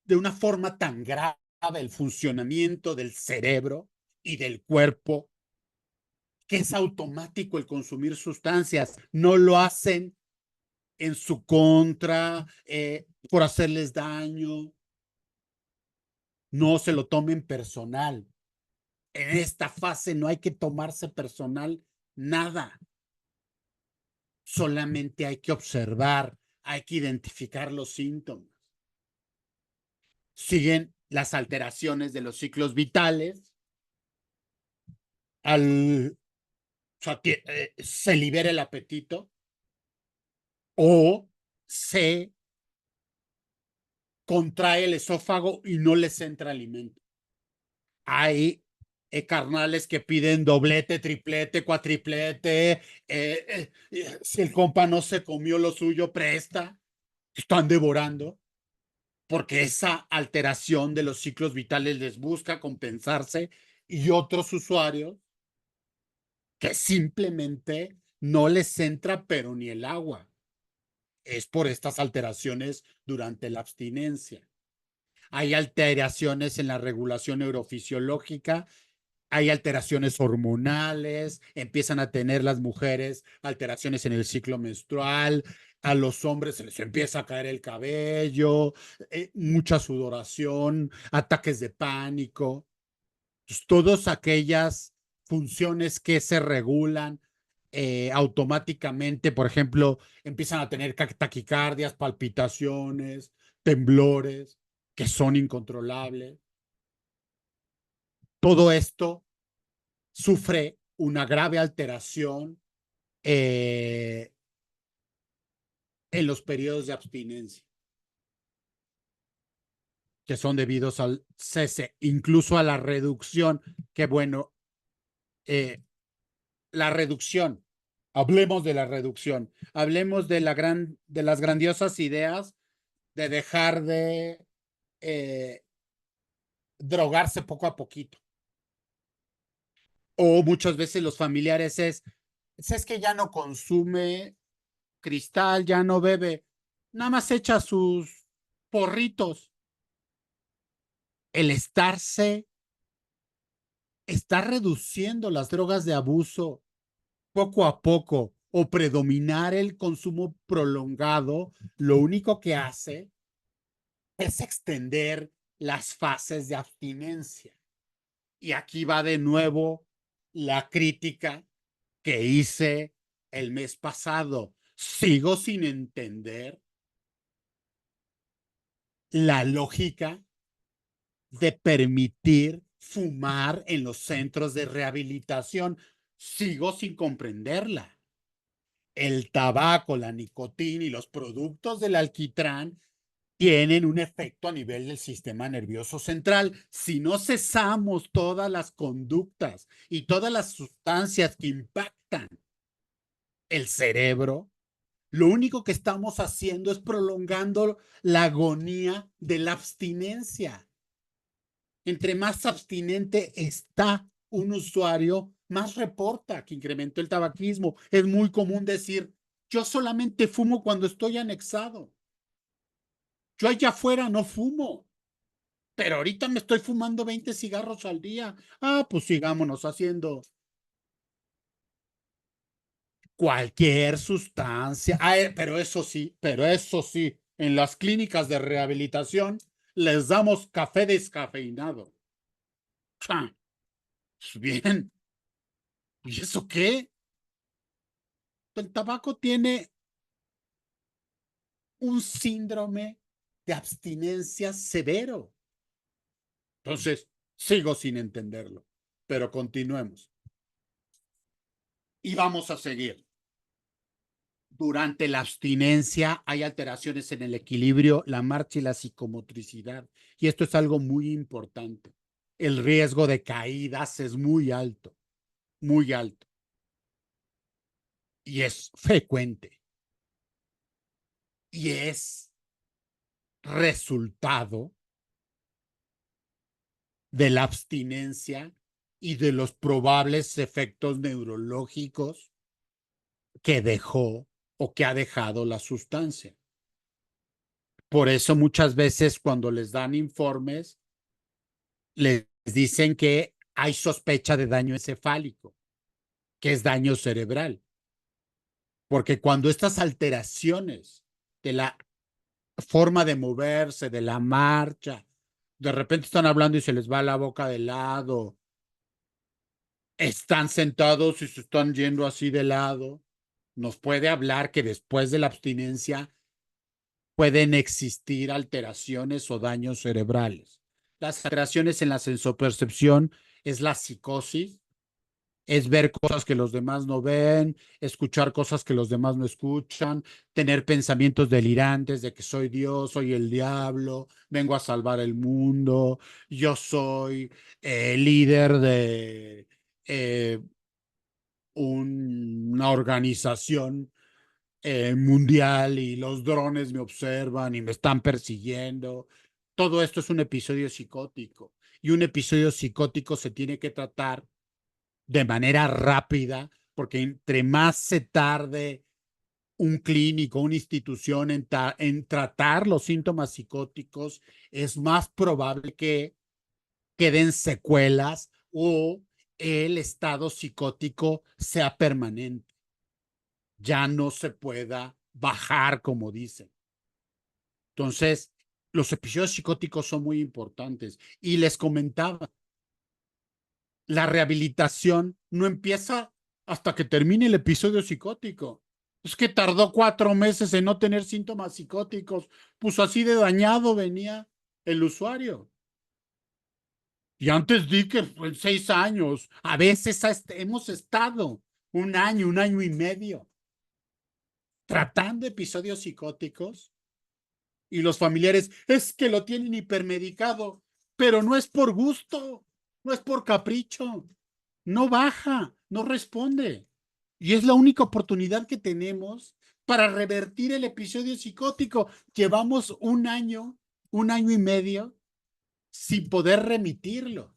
de una forma tan grave el funcionamiento del cerebro y del cuerpo que es automático el consumir sustancias. No lo hacen en su contra, por hacerles daño. No se lo tomen personal. En esta fase no hay que tomarse personal nada. Solamente hay que observar, hay que identificar los síntomas. Siguen las alteraciones de los ciclos vitales. O sea, se libera el apetito o se contrae el esófago y no les entra alimento. Hay carnales que piden doblete, triplete, cuatriplete. Si el compa no se comió lo suyo, presta. Están devorando porque esa alteración de los ciclos vitales les busca compensarse, y otros usuarios que simplemente no les entra pero ni el agua. Es por estas alteraciones durante la abstinencia. Hay alteraciones en la regulación neurofisiológica, hay alteraciones hormonales, empiezan a tener las mujeres alteraciones en el ciclo menstrual, a los hombres se les empieza a caer el cabello, mucha sudoración, ataques de pánico. Pues, todas aquellas funciones que se regulan automáticamente, por ejemplo, empiezan a tener taquicardias, palpitaciones, temblores, que son incontrolables. Todo esto sufre una grave alteración en los periodos de abstinencia, que son debidos al cese, incluso a la reducción, que bueno, la reducción, hablemos de la reducción, hablemos de las grandiosas ideas de dejar de drogarse poco a poquito. O muchas veces los familiares es que ya no consume cristal, ya no bebe, nada más echa sus porritos. El está reduciendo las drogas de abuso poco a poco o predominar el consumo prolongado, lo único que hace es extender las fases de abstinencia. Y aquí va de nuevo la crítica que hice el mes pasado. Sigo sin entender la lógica de permitir fumar en los centros de rehabilitación. Sigo sin comprenderla. El tabaco, la nicotina y los productos del alquitrán tienen un efecto a nivel del sistema nervioso central. Si no cesamos todas las conductas y todas las sustancias que impactan el cerebro, lo único que estamos haciendo es prolongando la agonía de la abstinencia. Entre más abstinente está un usuario, más reporta que incrementó el tabaquismo. Es muy común decir, yo solamente fumo cuando estoy anexado. Yo allá afuera no fumo, pero ahorita me estoy fumando 20 cigarros al día. Ah, pues sigámonos haciendo cualquier sustancia. Pero eso sí, en las clínicas de rehabilitación les damos café descafeinado. Ah, pues bien, ¿y eso qué? El tabaco tiene un síndrome de abstinencia severo. Entonces, sigo sin entenderlo, pero continuemos. Y vamos a seguir. Durante la abstinencia hay alteraciones en el equilibrio, la marcha y la psicomotricidad. Y esto es algo muy importante. El riesgo de caídas es muy alto, muy alto. Y es frecuente. Y es resultado de la abstinencia y de los probables efectos neurológicos que dejó o que ha dejado la sustancia. Por eso muchas veces cuando les dan informes, les dicen que hay sospecha de daño encefálico, que es daño cerebral. Porque cuando estas alteraciones de la forma de moverse, de la marcha, de repente están hablando y se les va la boca de lado, están sentados y se están yendo así de lado, nos puede hablar que después de la abstinencia pueden existir alteraciones o daños cerebrales. Las alteraciones en la sensopercepción es la psicosis, es ver cosas que los demás no ven, escuchar cosas que los demás no escuchan, tener pensamientos delirantes de que soy Dios, soy el diablo, vengo a salvar el mundo, yo soy líder de eh, una organización mundial y los drones me observan y me están persiguiendo. Todo esto es un episodio psicótico y un episodio psicótico se tiene que tratar de manera rápida, porque entre más se tarde un clínico, una institución en tratar los síntomas psicóticos, es más probable que queden secuelas o el estado psicótico sea permanente, ya no se pueda bajar, como dicen. Entonces, los episodios psicóticos son muy importantes. Y les comentaba, la rehabilitación no empieza hasta que termine el episodio psicótico. Es que tardó 4 meses en no tener síntomas psicóticos. Pues así de dañado venía el usuario. Y antes di que en 6 años. A veces hemos estado un año y medio, tratando episodios psicóticos y los familiares es que lo tienen hipermedicado, pero no es por gusto, no es por capricho, no baja, no responde. Y es la única oportunidad que tenemos para revertir el episodio psicótico. Llevamos un año y medio sin poder remitirlo.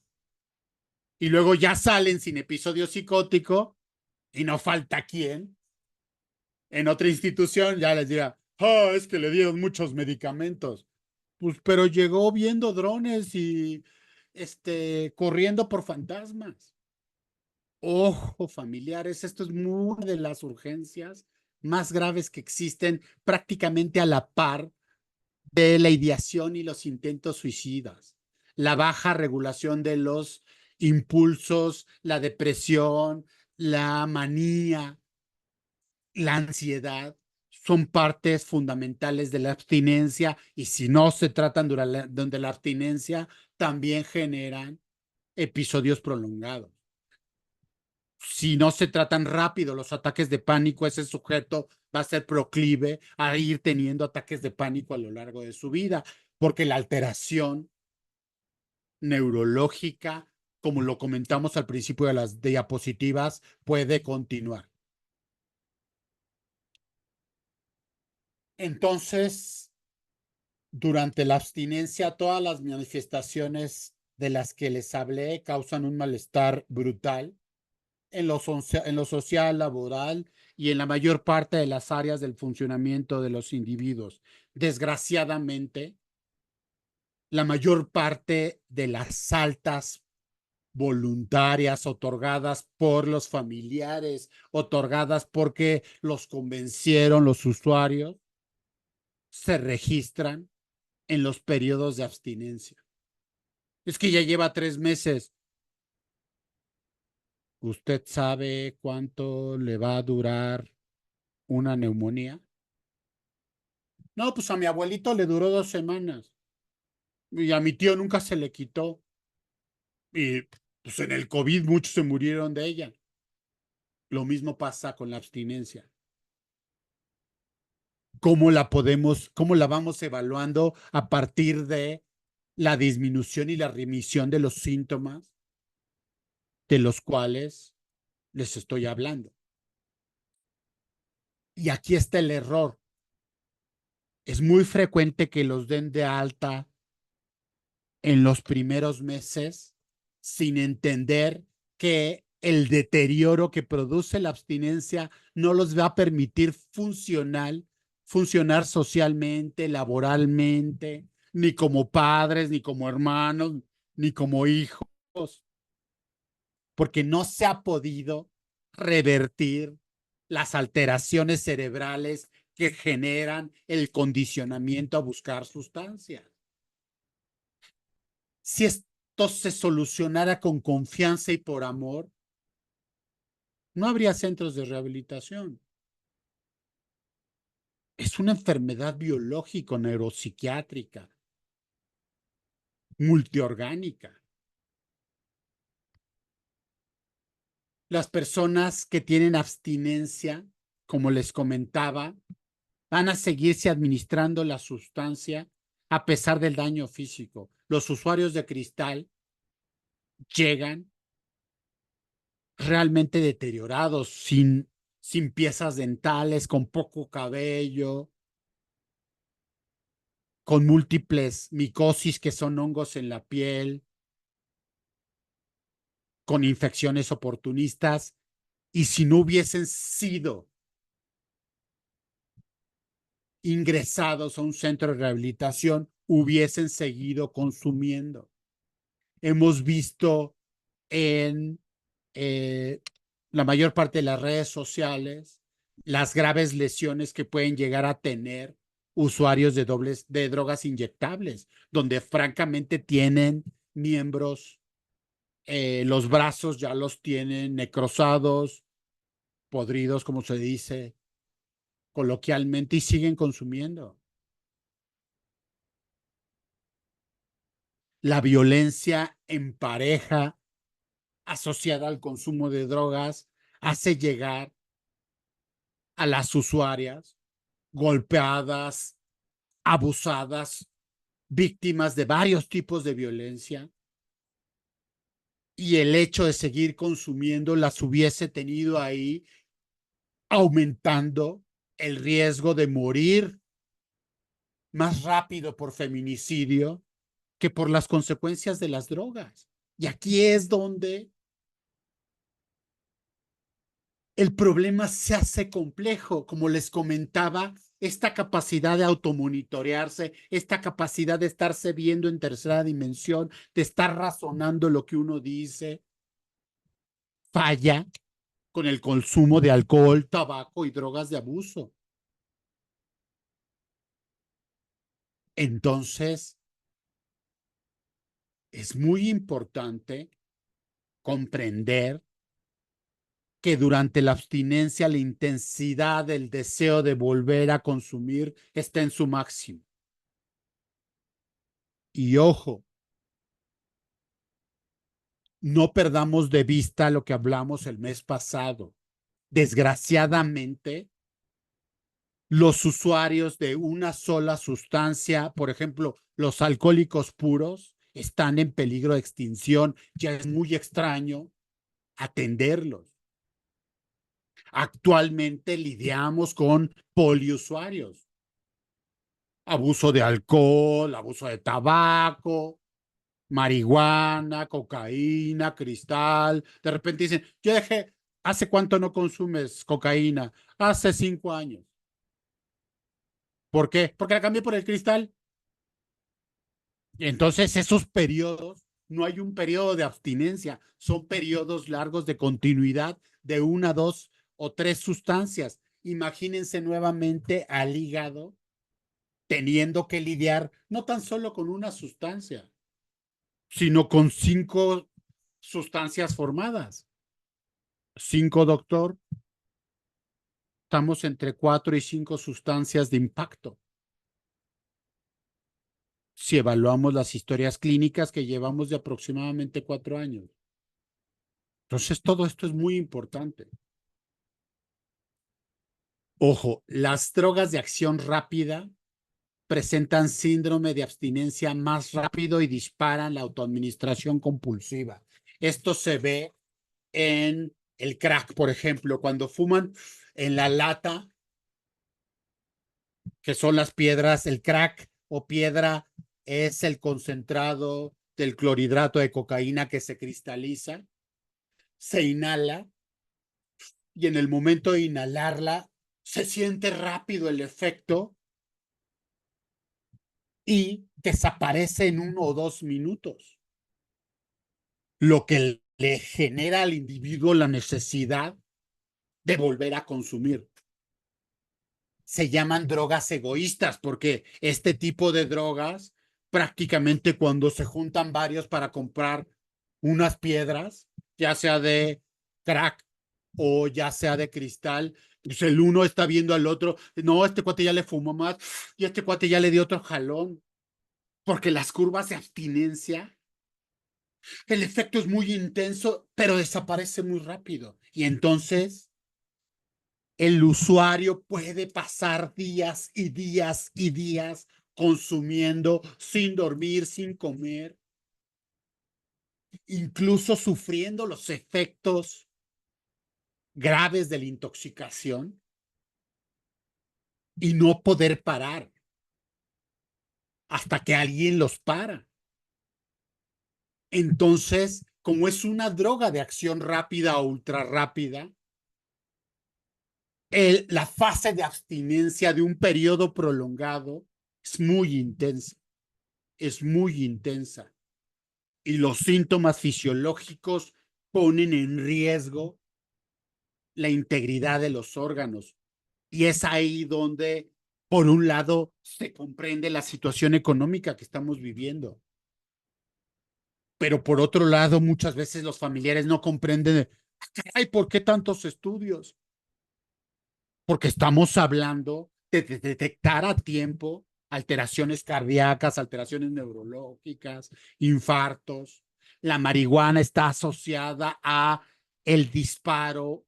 Y luego ya salen sin episodio psicótico y no falta quien en otra institución ya les diga, oh, es que le dieron muchos medicamentos. Pues, pero llegó viendo drones y corriendo por fantasmas. Ojo, familiares, esto es una de las urgencias más graves que existen prácticamente a la par de la ideación y los intentos suicidas. La baja regulación de los impulsos, la depresión, la manía, la ansiedad son partes fundamentales de la abstinencia y si no se tratan durante la abstinencia, también generan episodios prolongados. Si no se tratan rápido los ataques de pánico, ese sujeto va a ser proclive a ir teniendo ataques de pánico a lo largo de su vida, porque la alteración neurológica, como lo comentamos al principio de las diapositivas, puede continuar. Entonces, durante la abstinencia, todas las manifestaciones de las que les hablé causan un malestar brutal en lo social, laboral y en la mayor parte de las áreas del funcionamiento de los individuos. Desgraciadamente, la mayor parte de las altas voluntarias otorgadas por los familiares, otorgadas porque los convencieron los usuarios, se registran en los periodos de abstinencia. Es que ya lleva 3 meses. ¿Usted sabe cuánto le va a durar una neumonía? No, pues a mi abuelito le duró 2 semanas y a mi tío nunca se le quitó. Y pues en el COVID muchos se murieron de ella. Lo mismo pasa con la abstinencia. ¿Cómo la vamos evaluando a partir de la disminución y la remisión de los síntomas de los cuales les estoy hablando? Y aquí está el error. Es muy frecuente que los den de alta en los primeros meses sin entender que el deterioro que produce la abstinencia no los va a permitir funcionar socialmente, laboralmente, ni como padres, ni como hermanos, ni como hijos, porque no se ha podido revertir las alteraciones cerebrales que generan el condicionamiento a buscar sustancias. Si esto se solucionara con confianza y por amor, no habría centros de rehabilitación. Es una enfermedad biológica, neuropsiquiátrica, multiorgánica. Las personas que tienen abstinencia, como les comentaba, van a seguirse administrando la sustancia a pesar del daño físico. Los usuarios de cristal llegan realmente deteriorados, sin piezas dentales, con poco cabello, con múltiples micosis, que son hongos en la piel, con infecciones oportunistas, y si no hubiesen sido ingresados a un centro de rehabilitación, hubiesen seguido consumiendo. Hemos visto en la mayor parte de las redes sociales las graves lesiones que pueden llegar a tener usuarios de drogas inyectables, donde francamente tienen miembros, los brazos ya los tienen necrosados, podridos, como se dice coloquialmente, y siguen consumiendo. La violencia en pareja asociada al consumo de drogas hace llegar a las usuarias golpeadas, abusadas, víctimas de varios tipos de violencia, y el hecho de seguir consumiendo las hubiese tenido ahí, aumentando el riesgo de morir más rápido por feminicidio que por las consecuencias de las drogas. Y aquí es donde el problema se hace complejo. Como les comentaba, esta capacidad de automonitorearse, esta capacidad de estarse viendo en tercera dimensión, de estar razonando lo que uno dice, falla con el consumo de alcohol, tabaco y drogas de abuso. Entonces, es muy importante comprender que durante la abstinencia la intensidad del deseo de volver a consumir está en su máximo. Y ojo, no perdamos de vista lo que hablamos el mes pasado. Desgraciadamente, los usuarios de una sola sustancia, por ejemplo, los alcohólicos puros, están en peligro de extinción. Ya es muy extraño atenderlos. Actualmente lidiamos con poliusuarios, abuso de alcohol, abuso de tabaco, marihuana, cocaína, cristal. De repente dicen, yo dejé, ¿hace cuánto no consumes cocaína? Hace 5 años. ¿Por qué? Porque la cambié por el cristal. Entonces, esos periodos, no hay un periodo de abstinencia, son periodos largos de continuidad de una, dos o tres sustancias. Imagínense nuevamente al hígado teniendo que lidiar no tan solo con una sustancia, sino con 5 sustancias formadas. 5, doctor, estamos entre 4 y 5 sustancias de impacto. Si evaluamos las historias clínicas que llevamos de aproximadamente 4 años. Entonces, todo esto es muy importante. Ojo, las drogas de acción rápida presentan síndrome de abstinencia más rápido y disparan la autoadministración compulsiva. Esto se ve en el crack, por ejemplo, cuando fuman en la lata, que son las piedras. El crack o piedra es el concentrado del clorhidrato de cocaína que se cristaliza, se inhala, y en el momento de inhalarla se siente rápido el efecto y desaparece en 1 o 2 minutos, lo que le genera al individuo la necesidad de volver a consumir. Se llaman drogas egoístas porque este tipo de drogas, prácticamente cuando se juntan varios para comprar unas piedras, ya sea de crack o ya sea de cristal, pues el uno está viendo al otro, no, este cuate ya le fumó más y este cuate ya le dio otro jalón, porque las curvas de abstinencia, el efecto es muy intenso, pero desaparece muy rápido. Y entonces el usuario puede pasar días y días y días consumiendo sin dormir, sin comer, incluso sufriendo los efectos graves de la intoxicación y no poder parar hasta que alguien los para. Entonces, como es una droga de acción rápida o ultra rápida, la fase de abstinencia de un periodo prolongado es muy intensa, es muy intensa. Y los síntomas fisiológicos ponen en riesgo la integridad de los órganos. Y es ahí donde, por un lado, se comprende la situación económica que estamos viviendo. Pero por otro lado, muchas veces los familiares no comprenden, ay, ¿por qué tantos estudios? Porque estamos hablando de detectar a tiempo alteraciones cardíacas, alteraciones neurológicas, infartos. La marihuana está asociada a el disparo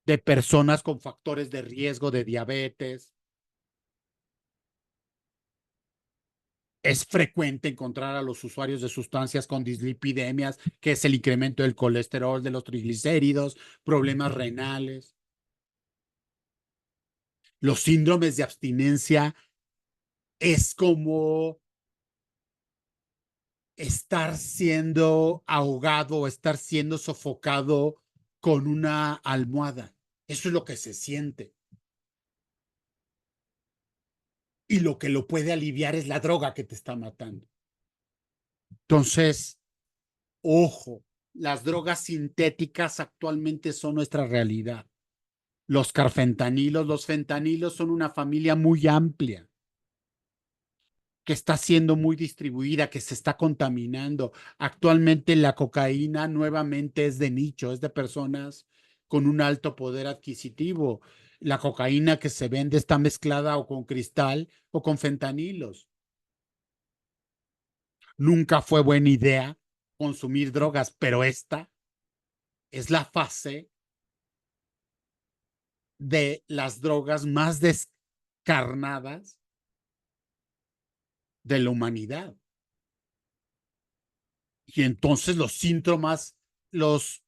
de personas con factores de riesgo de diabetes. Es frecuente encontrar a los usuarios de sustancias con dislipidemias, que es el incremento del colesterol, de los triglicéridos, problemas renales. Los síndromes de abstinencia es como estar siendo ahogado o estar siendo sofocado con una almohada. Eso es lo que se siente. Y lo que lo puede aliviar es la droga que te está matando. Entonces, ojo, las drogas sintéticas actualmente son nuestra realidad. Los fentanilos son una familia muy amplia que está siendo muy distribuida, que se está contaminando. Actualmente la cocaína nuevamente es de nicho, es de personas con un alto poder adquisitivo. La cocaína que se vende está mezclada o con cristal o con fentanilos. Nunca fue buena idea consumir drogas, pero esta es la fase de las drogas más descarnadas de la humanidad. Y entonces los,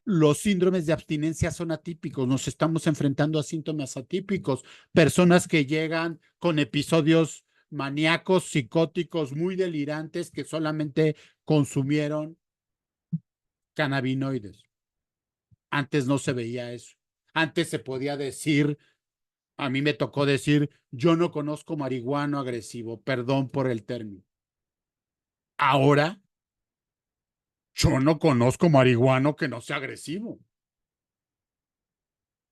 los síndromes de abstinencia son atípicos. Nos estamos enfrentando a síntomas atípicos. Personas que llegan con episodios maníacos, psicóticos, muy delirantes, que solamente consumieron cannabinoides. Antes no se veía eso. Antes se podía decir, a mí me tocó decir, yo no conozco marihuano agresivo, perdón por el término. Ahora, yo no conozco marihuano que no sea agresivo,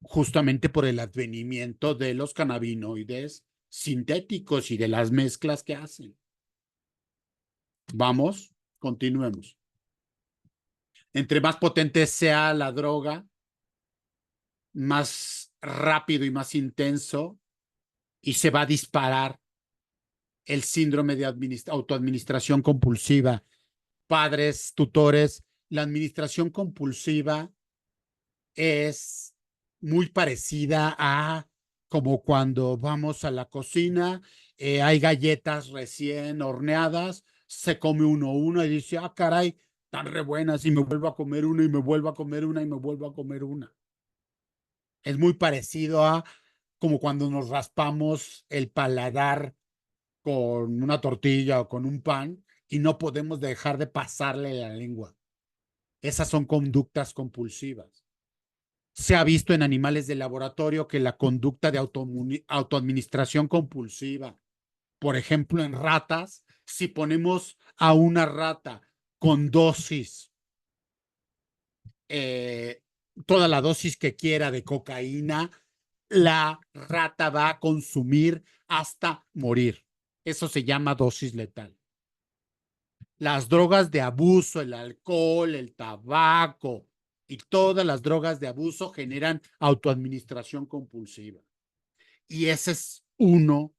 justamente por el advenimiento de los cannabinoides sintéticos y de las mezclas que hacen. Vamos, continuemos. Entre más potente sea la droga, más rápido y más intenso, y se va a disparar el síndrome de autoadministración compulsiva. Padres, tutores, la administración compulsiva es muy parecida a como cuando vamos a la cocina, hay galletas recién horneadas, se come uno y dice, ah, caray, están re buenas, y me vuelvo a comer una y me vuelvo a comer una y me vuelvo a comer una. Es muy parecido a como cuando nos raspamos el paladar con una tortilla o con un pan y no podemos dejar de pasarle la lengua. Esas son conductas compulsivas. Se ha visto en animales de laboratorio que la conducta de autoadministración compulsiva, por ejemplo, en ratas, si ponemos a una rata con dosis, eh, toda la dosis que quiera de cocaína, la rata va a consumir hasta morir. Eso se llama dosis letal. Las drogas de abuso, el alcohol, el tabaco, Y todas las drogas de abuso generan autoadministración compulsiva. Y ese es uno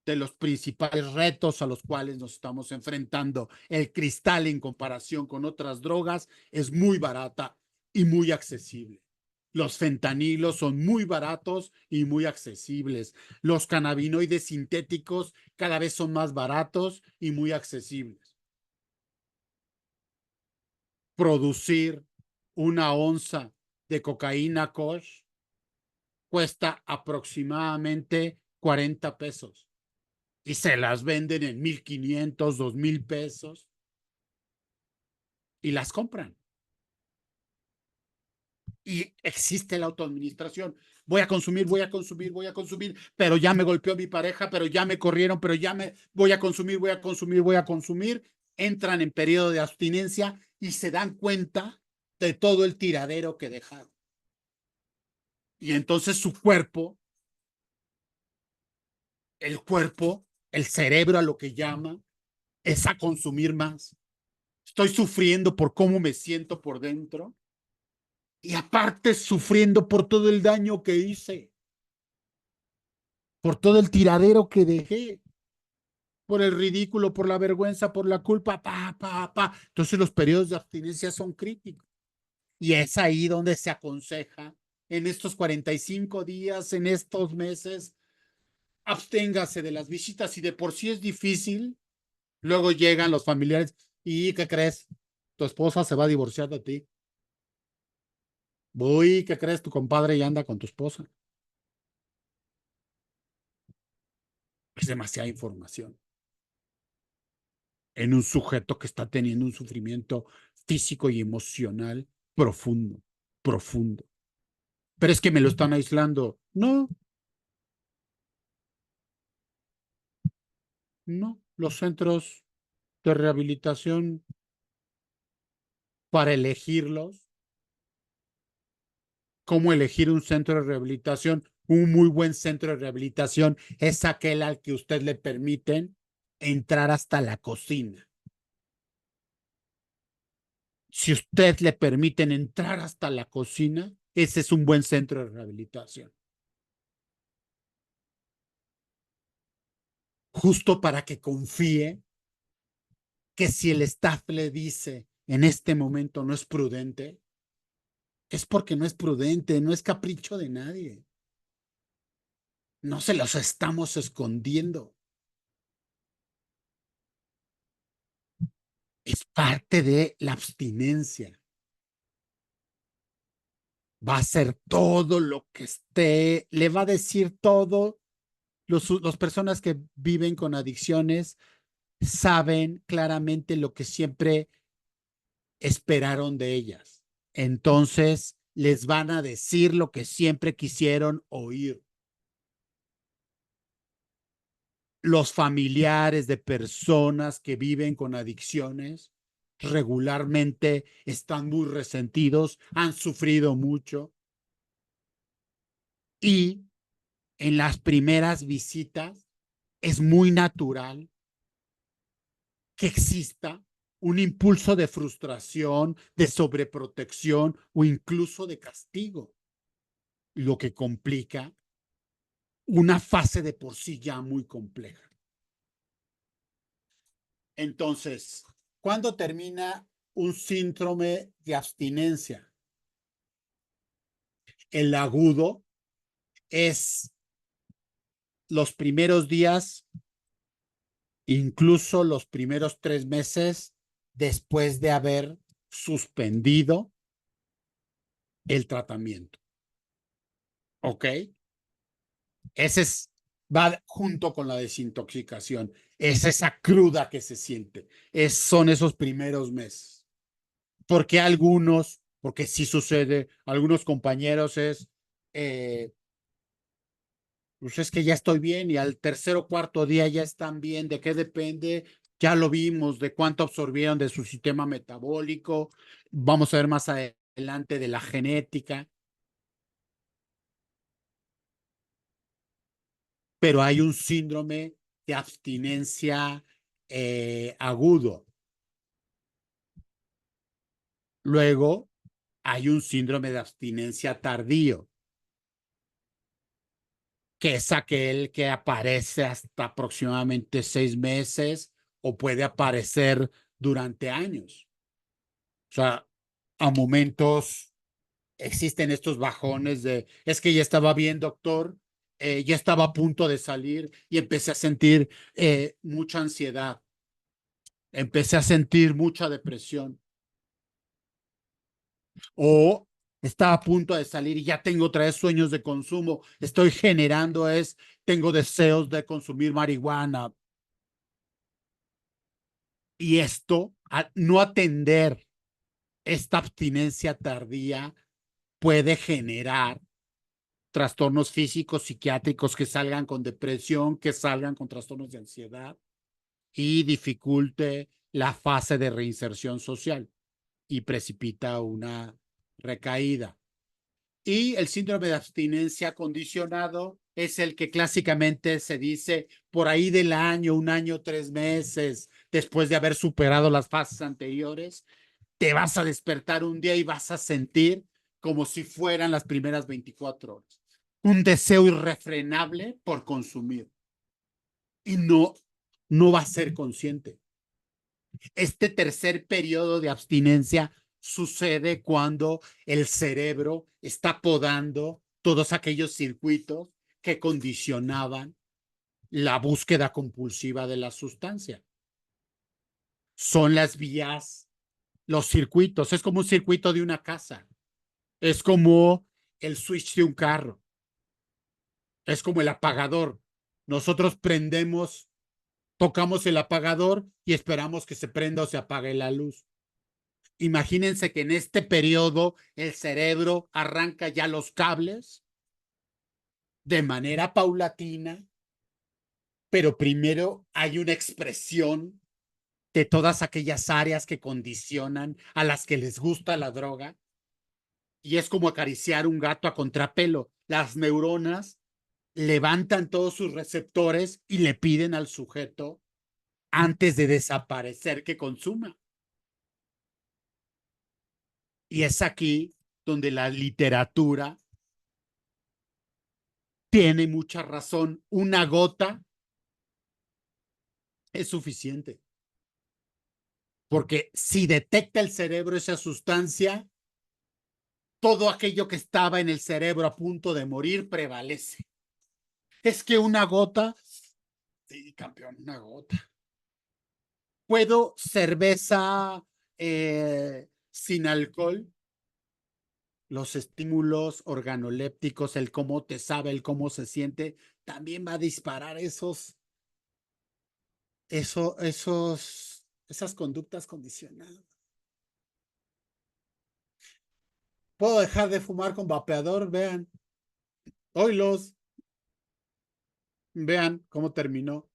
de los principales retos a los cuales nos estamos enfrentando. El cristal, en comparación con otras drogas, es muy barata y muy accesible. Los fentanilos son muy baratos y muy accesibles. Los cannabinoides sintéticos cada vez son más baratos y muy accesibles. Producir una onza de cocaína Kush cuesta aproximadamente 40 pesos y se las venden en 1,500, 2,000 pesos y las compran. Y existe la autoadministración. Voy a consumir, voy a consumir, voy a consumir, pero ya me golpeó mi pareja, pero ya me corrieron, pero ya me voy a consumir, voy a consumir, voy a consumir. Entran en periodo de abstinencia y se dan cuenta de todo el tiradero que dejaron. Y entonces su cuerpo, el cerebro, a lo que llama, es a consumir más. Estoy sufriendo por cómo me siento por dentro y aparte sufriendo por todo el daño que hice, por todo el tiradero que dejé, por el ridículo, por la vergüenza, por la culpa, Entonces los periodos de abstinencia son críticos. Y es ahí donde se aconseja, en estos 45 días, en estos meses, absténgase de las visitas y de por sí es difícil. Luego llegan los familiares y ¿qué crees? Tu esposa se va a divorciar de ti. Uy, ¿qué crees? Tu compadre ya anda con tu esposa. Es demasiada información en un sujeto que está teniendo un sufrimiento físico y emocional profundo, profundo. Pero es que me lo están aislando. No, no. Los centros de rehabilitación, para elegirlos, ¿cómo elegir un centro de rehabilitación? Un muy buen centro de rehabilitación es aquel al que usted le permiten entrar hasta la cocina. Si usted le permiten entrar hasta la cocina, ese es un buen centro de rehabilitación. Justo para que confíe que si el staff le dice en este momento no es prudente, es porque no es prudente, no es capricho de nadie. No se los estamos escondiendo. Es parte de la abstinencia. Va a hacer todo lo que esté, le va a decir todo. Las personas que viven con adicciones saben claramente lo que siempre esperaron de ellas. Entonces, les van a decir lo que siempre quisieron oír. Los familiares de personas que viven con adicciones regularmente están muy resentidos, han sufrido mucho y en las primeras visitas es muy natural que exista un impulso de frustración, de sobreprotección o incluso de castigo, lo que complica una fase de por sí ya muy compleja. Entonces, ¿cuándo termina un síndrome de abstinencia? El agudo es los primeros días, incluso los primeros 3 meses después de haber suspendido el tratamiento. ¿Ok? Ese es, va junto con la desintoxicación. Es esa cruda que se siente. Son esos primeros meses. Porque algunos, porque sí sucede, algunos compañeros pues es que ya estoy bien y al tercer o cuarto día ya están bien. ¿De qué depende? Ya lo vimos, de cuánto absorbieron de su sistema metabólico. Vamos a ver más adelante de la genética. Pero hay un síndrome de abstinencia agudo. Luego hay un síndrome de abstinencia tardío, que es aquel que aparece hasta aproximadamente 6 meses o puede aparecer durante años. O sea, a momentos existen estos bajones de, es que ya estaba bien, doctor, ya estaba a punto de salir y empecé a sentir mucha ansiedad, empecé a sentir mucha depresión o estaba a punto de salir y ya tengo otra vez sueños de consumo, estoy generando tengo deseos de consumir marihuana y esto, no atender esta abstinencia tardía puede generar trastornos físicos, psiquiátricos que salgan con depresión, que salgan con trastornos de ansiedad y dificulte la fase de reinserción social y precipita una recaída. Y el síndrome de abstinencia condicionado es el que clásicamente se dice por ahí del año, 1 año, 3 meses, después de haber superado las fases anteriores, te vas a despertar un día y vas a sentir como si fueran las primeras 24 horas. Un deseo irrefrenable por consumir. Y no va a ser consciente. Este tercer periodo de abstinencia sucede cuando el cerebro está podando todos aquellos circuitos que condicionaban la búsqueda compulsiva de la sustancia. Son las vías, los circuitos, es como un circuito de una casa, es como el switch de un carro, es como el apagador. Nosotros prendemos, tocamos el apagador y esperamos que se prenda o se apague la luz. Imagínense que en este periodo el cerebro arranca ya los cables de manera paulatina, pero primero hay una expresión de todas aquellas áreas que condicionan a las que les gusta la droga y es como acariciar un gato a contrapelo. Las neuronas levantan todos sus receptores y le piden al sujeto antes de desaparecer que consuma. Y es aquí donde la literatura tiene mucha razón. Una gota es suficiente. Porque si detecta el cerebro esa sustancia, todo aquello que estaba en el cerebro a punto de morir prevalece. Es que una gota, sí, campeón, una gota. ¿Puedo cerveza sin alcohol? Los estímulos organolépticos, el cómo te sabe, el cómo se siente, también va a disparar esas conductas condicionadas. ¿Puedo dejar de fumar con vapeador? Vean, oílos, vean cómo terminó.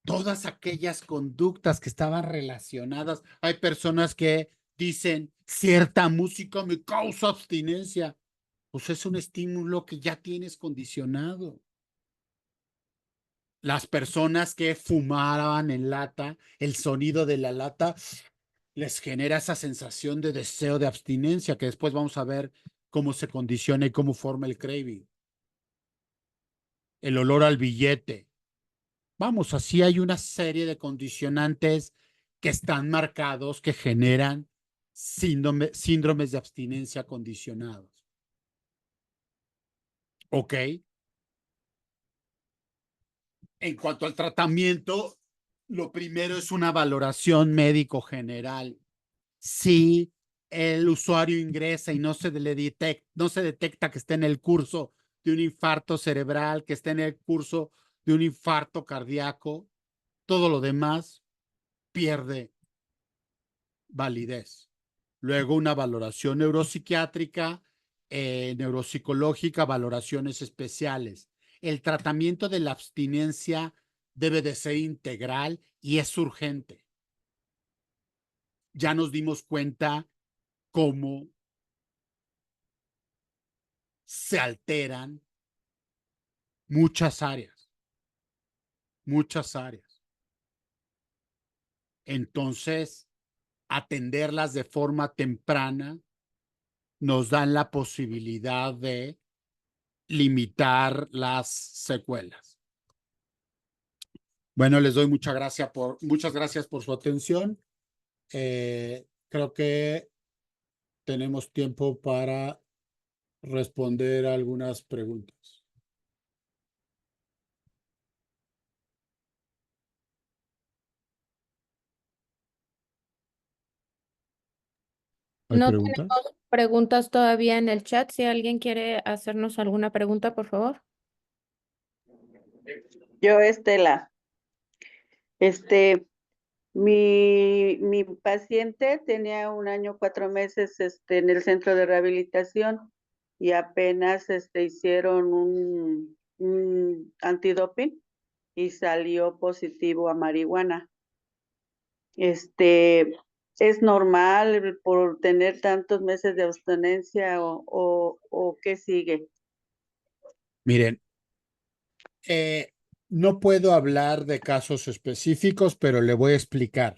Todas aquellas conductas que estaban relacionadas. Hay personas que dicen, cierta música me causa abstinencia. Pues es un estímulo que ya tienes condicionado. Las personas que fumaban en lata, el sonido de la lata les genera esa sensación de deseo de abstinencia que después vamos a ver cómo se condiciona y cómo forma el craving. El olor al billete. Vamos, así hay una serie de condicionantes que están marcados que generan síndromes de abstinencia condicionados. ¿Ok? En cuanto al tratamiento, lo primero es una valoración médico general. Si el usuario ingresa y no se detecta que esté en el curso de un infarto cerebral, que esté en el curso de un infarto cardíaco, todo lo demás pierde validez. Luego una valoración neuropsiquiátrica, neuropsicológica, valoraciones especiales. El tratamiento de la abstinencia debe de ser integral y es urgente. Ya nos dimos cuenta cómo se alteran muchas áreas, muchas áreas. Entonces, atenderlas de forma temprana nos dan la posibilidad de limitar las secuelas. Bueno, les doy muchas gracias por su atención. Creo que tenemos tiempo para responder algunas preguntas. ¿Hay No preguntas? tenemos preguntas todavía en el chat. Si alguien quiere hacernos alguna pregunta, por favor. Yo, Estela, este, mi paciente tenía 1 año, 4 meses, en el centro de rehabilitación y apenas, hicieron un antidoping y salió positivo a marihuana. ¿Es normal por tener tantos meses de abstinencia o qué sigue? Miren, no puedo hablar de casos específicos, pero le voy a explicar.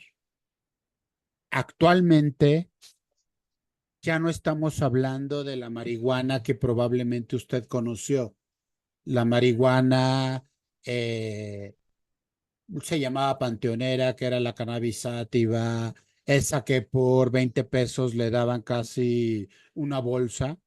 Actualmente ya no estamos hablando de la marihuana que probablemente usted conoció. La marihuana se llamaba panteonera, que era la cannabis sativa, esa que por 20 pesos le daban casi una bolsa.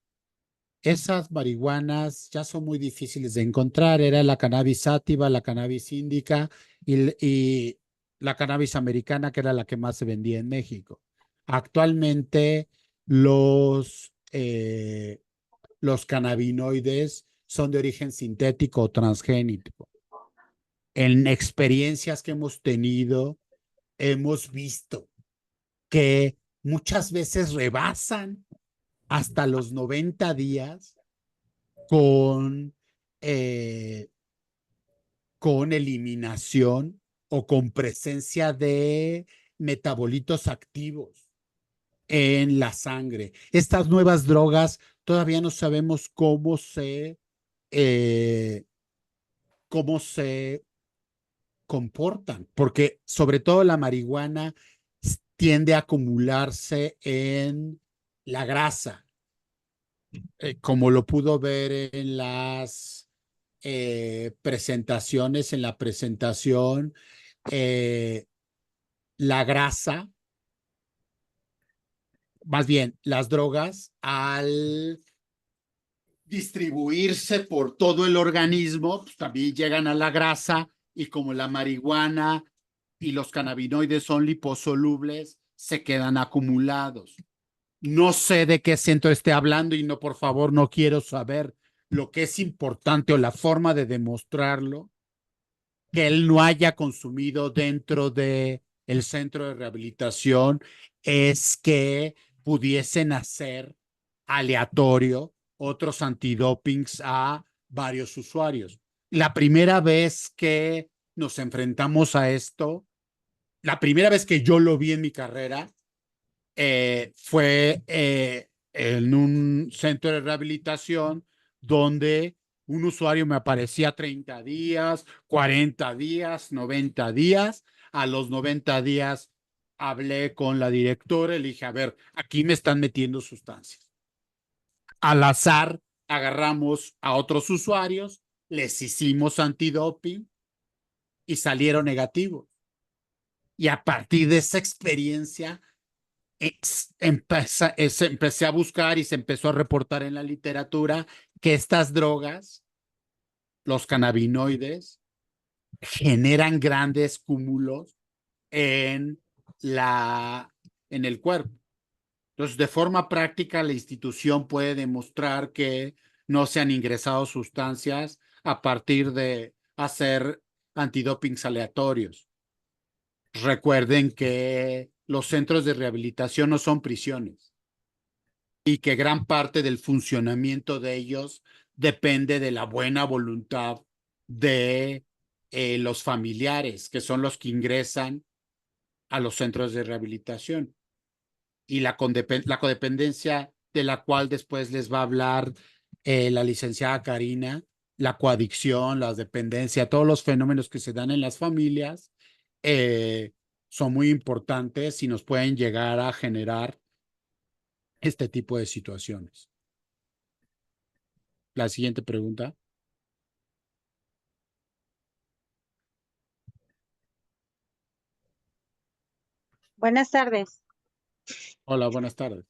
Esas marihuanas ya son muy difíciles de encontrar. Era la cannabis sativa, la cannabis índica y la cannabis americana, que era la que más se vendía en México. Actualmente los cannabinoides son de origen sintético o transgénico. En experiencias que hemos tenido, hemos visto que muchas veces rebasan hasta los 90 días con, eh, con eliminación o con presencia de metabolitos activos en la sangre. Estas nuevas drogas todavía no sabemos eh, cómo se comportan, porque sobre todo la marihuana tiende a acumularse en la grasa, como lo pudo ver en las presentaciones, en la presentación, eh, la grasa, más bien las drogas, al distribuirse por todo el organismo, pues también llegan a la grasa y como la marihuana y los cannabinoides son liposolubles, se quedan acumulados. No sé de qué centro esté hablando y no, por favor, no quiero saber. Lo que es importante o la forma de demostrarlo, que él no haya consumido dentro de el centro de rehabilitación, es que pudiesen hacer aleatorio otros antidopings a varios usuarios. La primera vez que nos enfrentamos a esto, la primera vez que yo lo vi en mi carrera, fue en un centro de rehabilitación donde un usuario me aparecía 30 días, 40 días, 90 días. A los 90 días hablé con la directora y le dije, a ver, aquí me están metiendo sustancias. Al azar agarramos a otros usuarios, les hicimos antidoping y salieron negativos. Y a partir de esa experiencia empecé a buscar y se empezó a reportar en la literatura que estas drogas, los cannabinoides, generan grandes cúmulos en, en el cuerpo. Entonces, de forma práctica, la institución puede demostrar que no se han ingresado sustancias a partir de hacer antidopings aleatorios. Recuerden que los centros de rehabilitación no son prisiones y que gran parte del funcionamiento de ellos depende de la buena voluntad de los familiares, que son los que ingresan a los centros de rehabilitación. Y la codependencia de la cual después les va a hablar la licenciada Karina, la coadicción, la dependencia, todos los fenómenos que se dan en las familias, son muy importantes y nos pueden llegar a generar este tipo de situaciones. La siguiente pregunta. Buenas tardes. Hola, buenas tardes.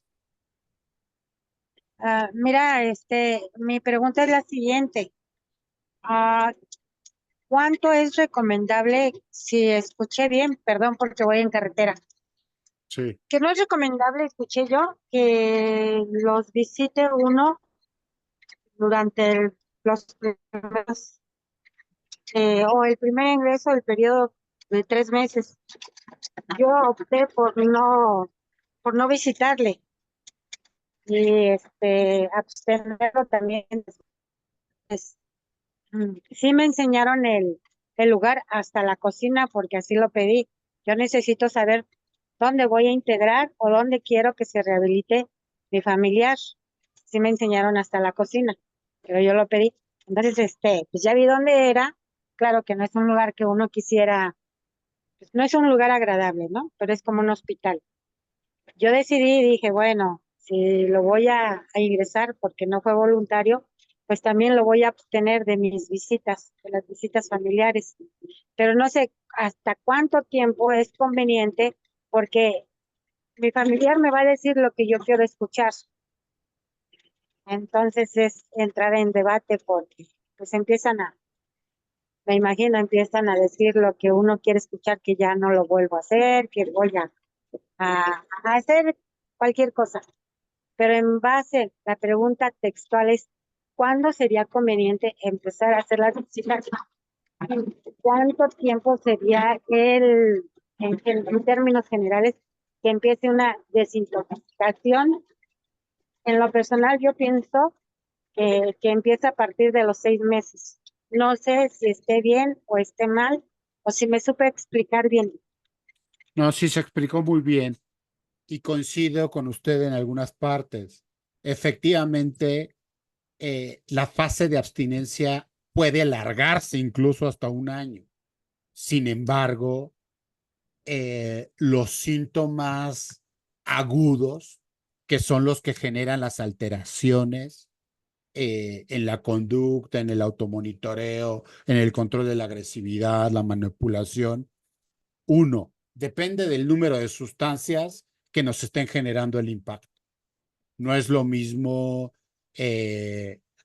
Mira, mi pregunta es la siguiente. Ah, ¿Cuánto es recomendable, si escuché bien, perdón porque voy en carretera, Sí, que no es recomendable, escuché yo, que los visite uno durante los primeros, o el primer ingreso del periodo de 3 meses? Yo opté por no visitarle y abstenerlo también. Sí me enseñaron el lugar hasta la cocina porque así lo pedí. Yo necesito saber dónde voy a integrar o dónde quiero que se rehabilite mi familiar. Sí me enseñaron hasta la cocina, pero yo lo pedí. Entonces, pues ya vi dónde era. Claro que no es un lugar que uno quisiera, pues no es un lugar agradable, ¿no? Pero es como un hospital. Yo decidí y dije, bueno, si lo voy a ingresar porque no fue voluntario, pues también lo voy a obtener de mis visitas, de las visitas familiares. Pero no sé hasta cuánto tiempo es conveniente porque mi familiar me va a decir lo que yo quiero escuchar. Entonces es entrar en debate porque pues me imagino, empiezan a decir lo que uno quiere escuchar, que ya no lo vuelvo a hacer, que voy a hacer cualquier cosa. Pero en base, la pregunta textual es, ¿cuándo sería conveniente empezar a hacer las visitas? ¿Cuánto tiempo sería en términos generales, que empiece una desintoxicación? En lo personal, yo pienso que empieza a partir de los 6 meses. No sé si esté bien o esté mal, o si me supe explicar bien. no, sí se explicó muy bien y coincido con usted en algunas partes. Efectivamente, la fase de abstinencia puede alargarse incluso hasta un año. Sin embargo, los síntomas agudos, que son los que generan las alteraciones en la conducta, en el automonitoreo, en el control de la agresividad, la manipulación. Uno, depende del número de sustancias que nos estén generando el impacto. No es lo mismo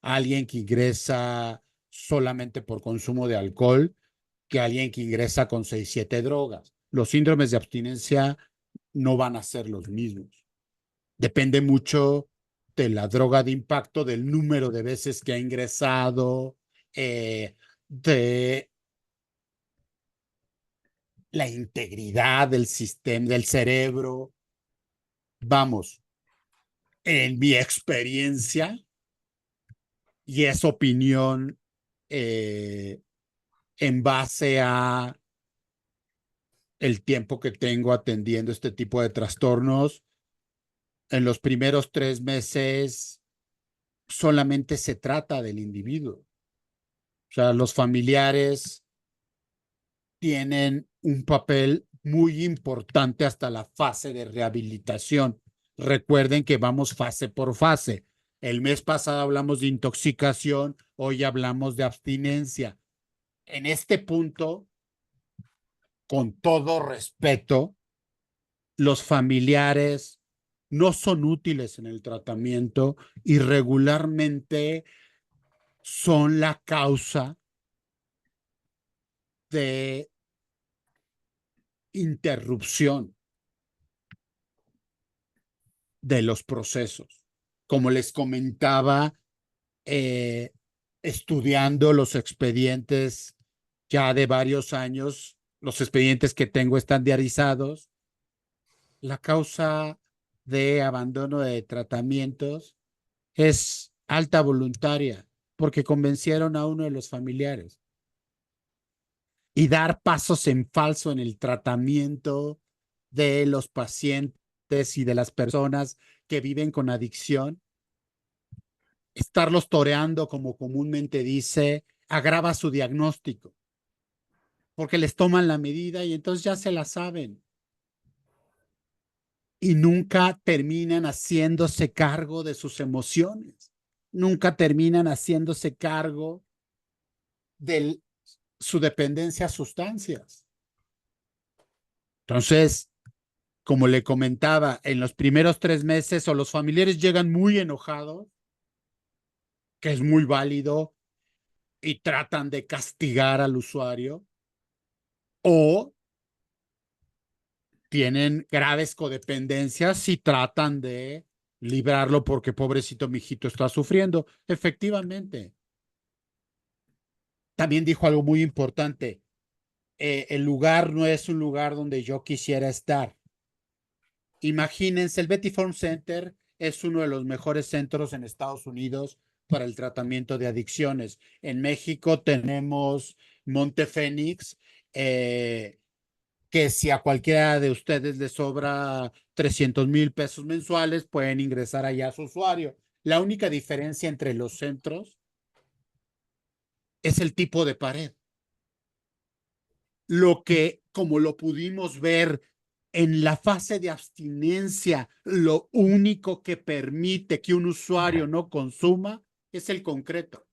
alguien que ingresa solamente por consumo de alcohol que alguien que ingresa con 6, 7 drogas. Los síndromes de abstinencia no van a ser los mismos. Depende mucho de la droga de impacto, del número de veces que ha ingresado, de la integridad del sistema, del cerebro. Vamos, en mi experiencia, y es opinión eh, en base a el tiempo que tengo atendiendo este tipo de trastornos, en los primeros 3 meses solamente se trata del individuo. O sea, los familiares tienen un papel muy importante hasta la fase de rehabilitación. Recuerden que vamos fase por fase. El mes pasado hablamos de intoxicación, hoy hablamos de abstinencia. En este punto, con todo respeto, los familiares no son útiles en el tratamiento y regularmente son la causa de interrupción de los procesos. Como les comentaba, eh, estudiando los expedientes ya de varios años, los expedientes que tengo estandarizados, la causa de abandono de tratamientos es alta voluntaria, porque convencieron a uno de los familiares. Y dar pasos en falso en el tratamiento de los pacientes y de las personas que viven con adicción, estarlos toreando, como comúnmente dice, agrava su diagnóstico, porque les toman la medida y entonces ya se la saben. y nunca terminan haciéndose cargo de sus emociones, nunca terminan haciéndose cargo de su dependencia a sustancias. Entonces, como le comentaba, en los primeros 3 meses o los familiares llegan muy enojados, que es muy válido, y tratan de castigar al usuario, o tienen graves codependencias y tratan de librarlo porque pobrecito mi hijito está sufriendo. Efectivamente. También dijo algo muy importante. El lugar no es un lugar donde yo quisiera estar. Imagínense, el Betty Farm Center es uno de los mejores centros en Estados Unidos para el tratamiento de adicciones. En México tenemos Monte Fénix, que si a cualquiera de ustedes les sobra 300,000 pesos mensuales, pueden ingresar allá a su usuario. La única diferencia entre los centros es el tipo de pared. Lo que, como lo pudimos ver en la fase de abstinencia, lo único que permite que un usuario no consuma es el concreto.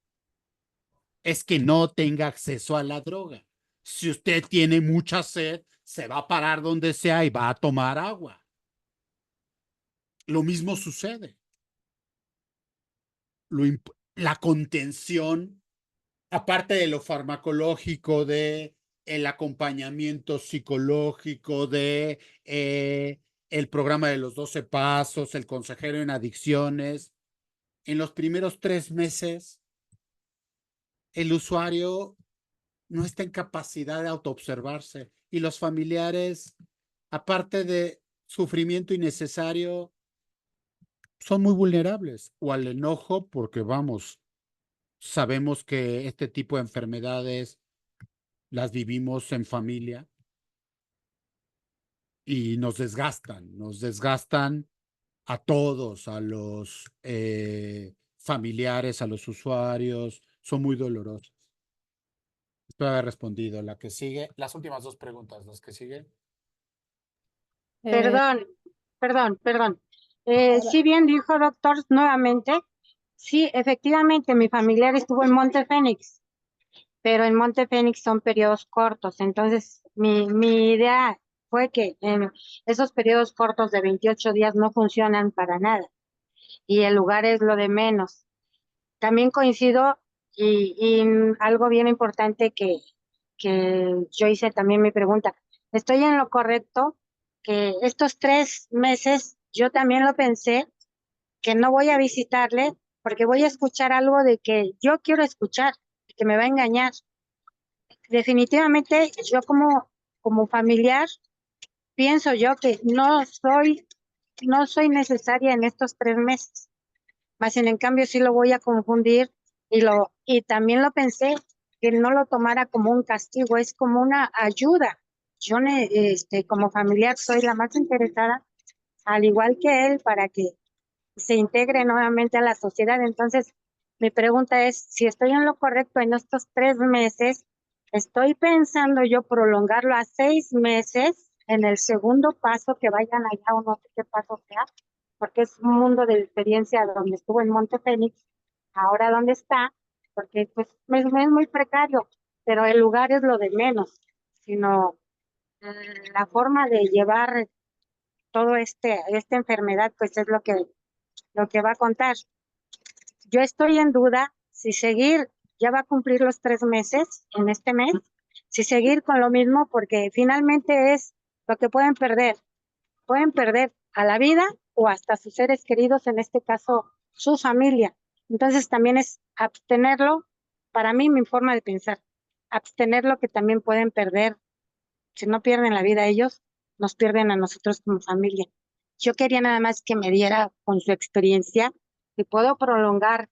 Es que no tenga acceso a la droga. Si usted tiene mucha sed, se va a parar donde sea y va a tomar agua. Lo mismo sucede. La contención, aparte de lo farmacológico, de el acompañamiento psicológico, de el programa de los 12 pasos, el consejero en adicciones, en los primeros 3 meses, el usuario no está en capacidad de autoobservarse y los familiares, aparte de sufrimiento innecesario, son muy vulnerables o al enojo porque vamos, sabemos que este tipo de enfermedades las vivimos en familia y nos desgastan a todos, a los familiares, a los usuarios, son muy dolorosos. Espero haber respondido. La que sigue, las últimas 2 preguntas, las que siguen. Perdón. Sí bien dijo, doctor, nuevamente. Sí, efectivamente, mi familiar estuvo en Monte Fénix, pero en Monte Fénix son periodos cortos. Entonces, mi idea fue que en esos periodos cortos de 28 días no funcionan para nada y el lugar es lo de menos. También coincido y algo bien importante que yo hice también mi pregunta. ¿Estoy en lo correcto? Que estos 3 meses yo también lo pensé, que no voy a visitarle porque voy a escuchar algo de que yo quiero escuchar, que me va a engañar. Definitivamente yo como familiar pienso yo que no soy necesaria en estos 3 meses. Más en cambio sí lo voy a confundir y también lo pensé que no lo tomara como un castigo, es como una ayuda. Yo como familiar soy la más interesada, al igual que él, para que se integre nuevamente a la sociedad. Entonces, mi pregunta es, si estoy en lo correcto en estos 3 meses, estoy pensando yo prolongarlo a 6 meses en el segundo paso que vayan allá o no sé qué paso sea, porque es un mundo de experiencia donde estuvo en Monte Fénix, ahora dónde está, porque pues es muy precario, pero el lugar es lo de menos, sino la forma de llevar todo esta enfermedad, pues es lo que va a contar. Yo estoy en duda si seguir, ya va a cumplir los 3 meses en este mes, si seguir con lo mismo, porque finalmente es lo que pueden perder a la vida o hasta sus seres queridos, en este caso su familia. Entonces también es abstenerlo, para mí mi forma de pensar, abstenerlo que también pueden perder, si no pierden la vida ellos, nos pierden a nosotros como familia. Yo quería nada más que me diera con su experiencia si puedo prolongar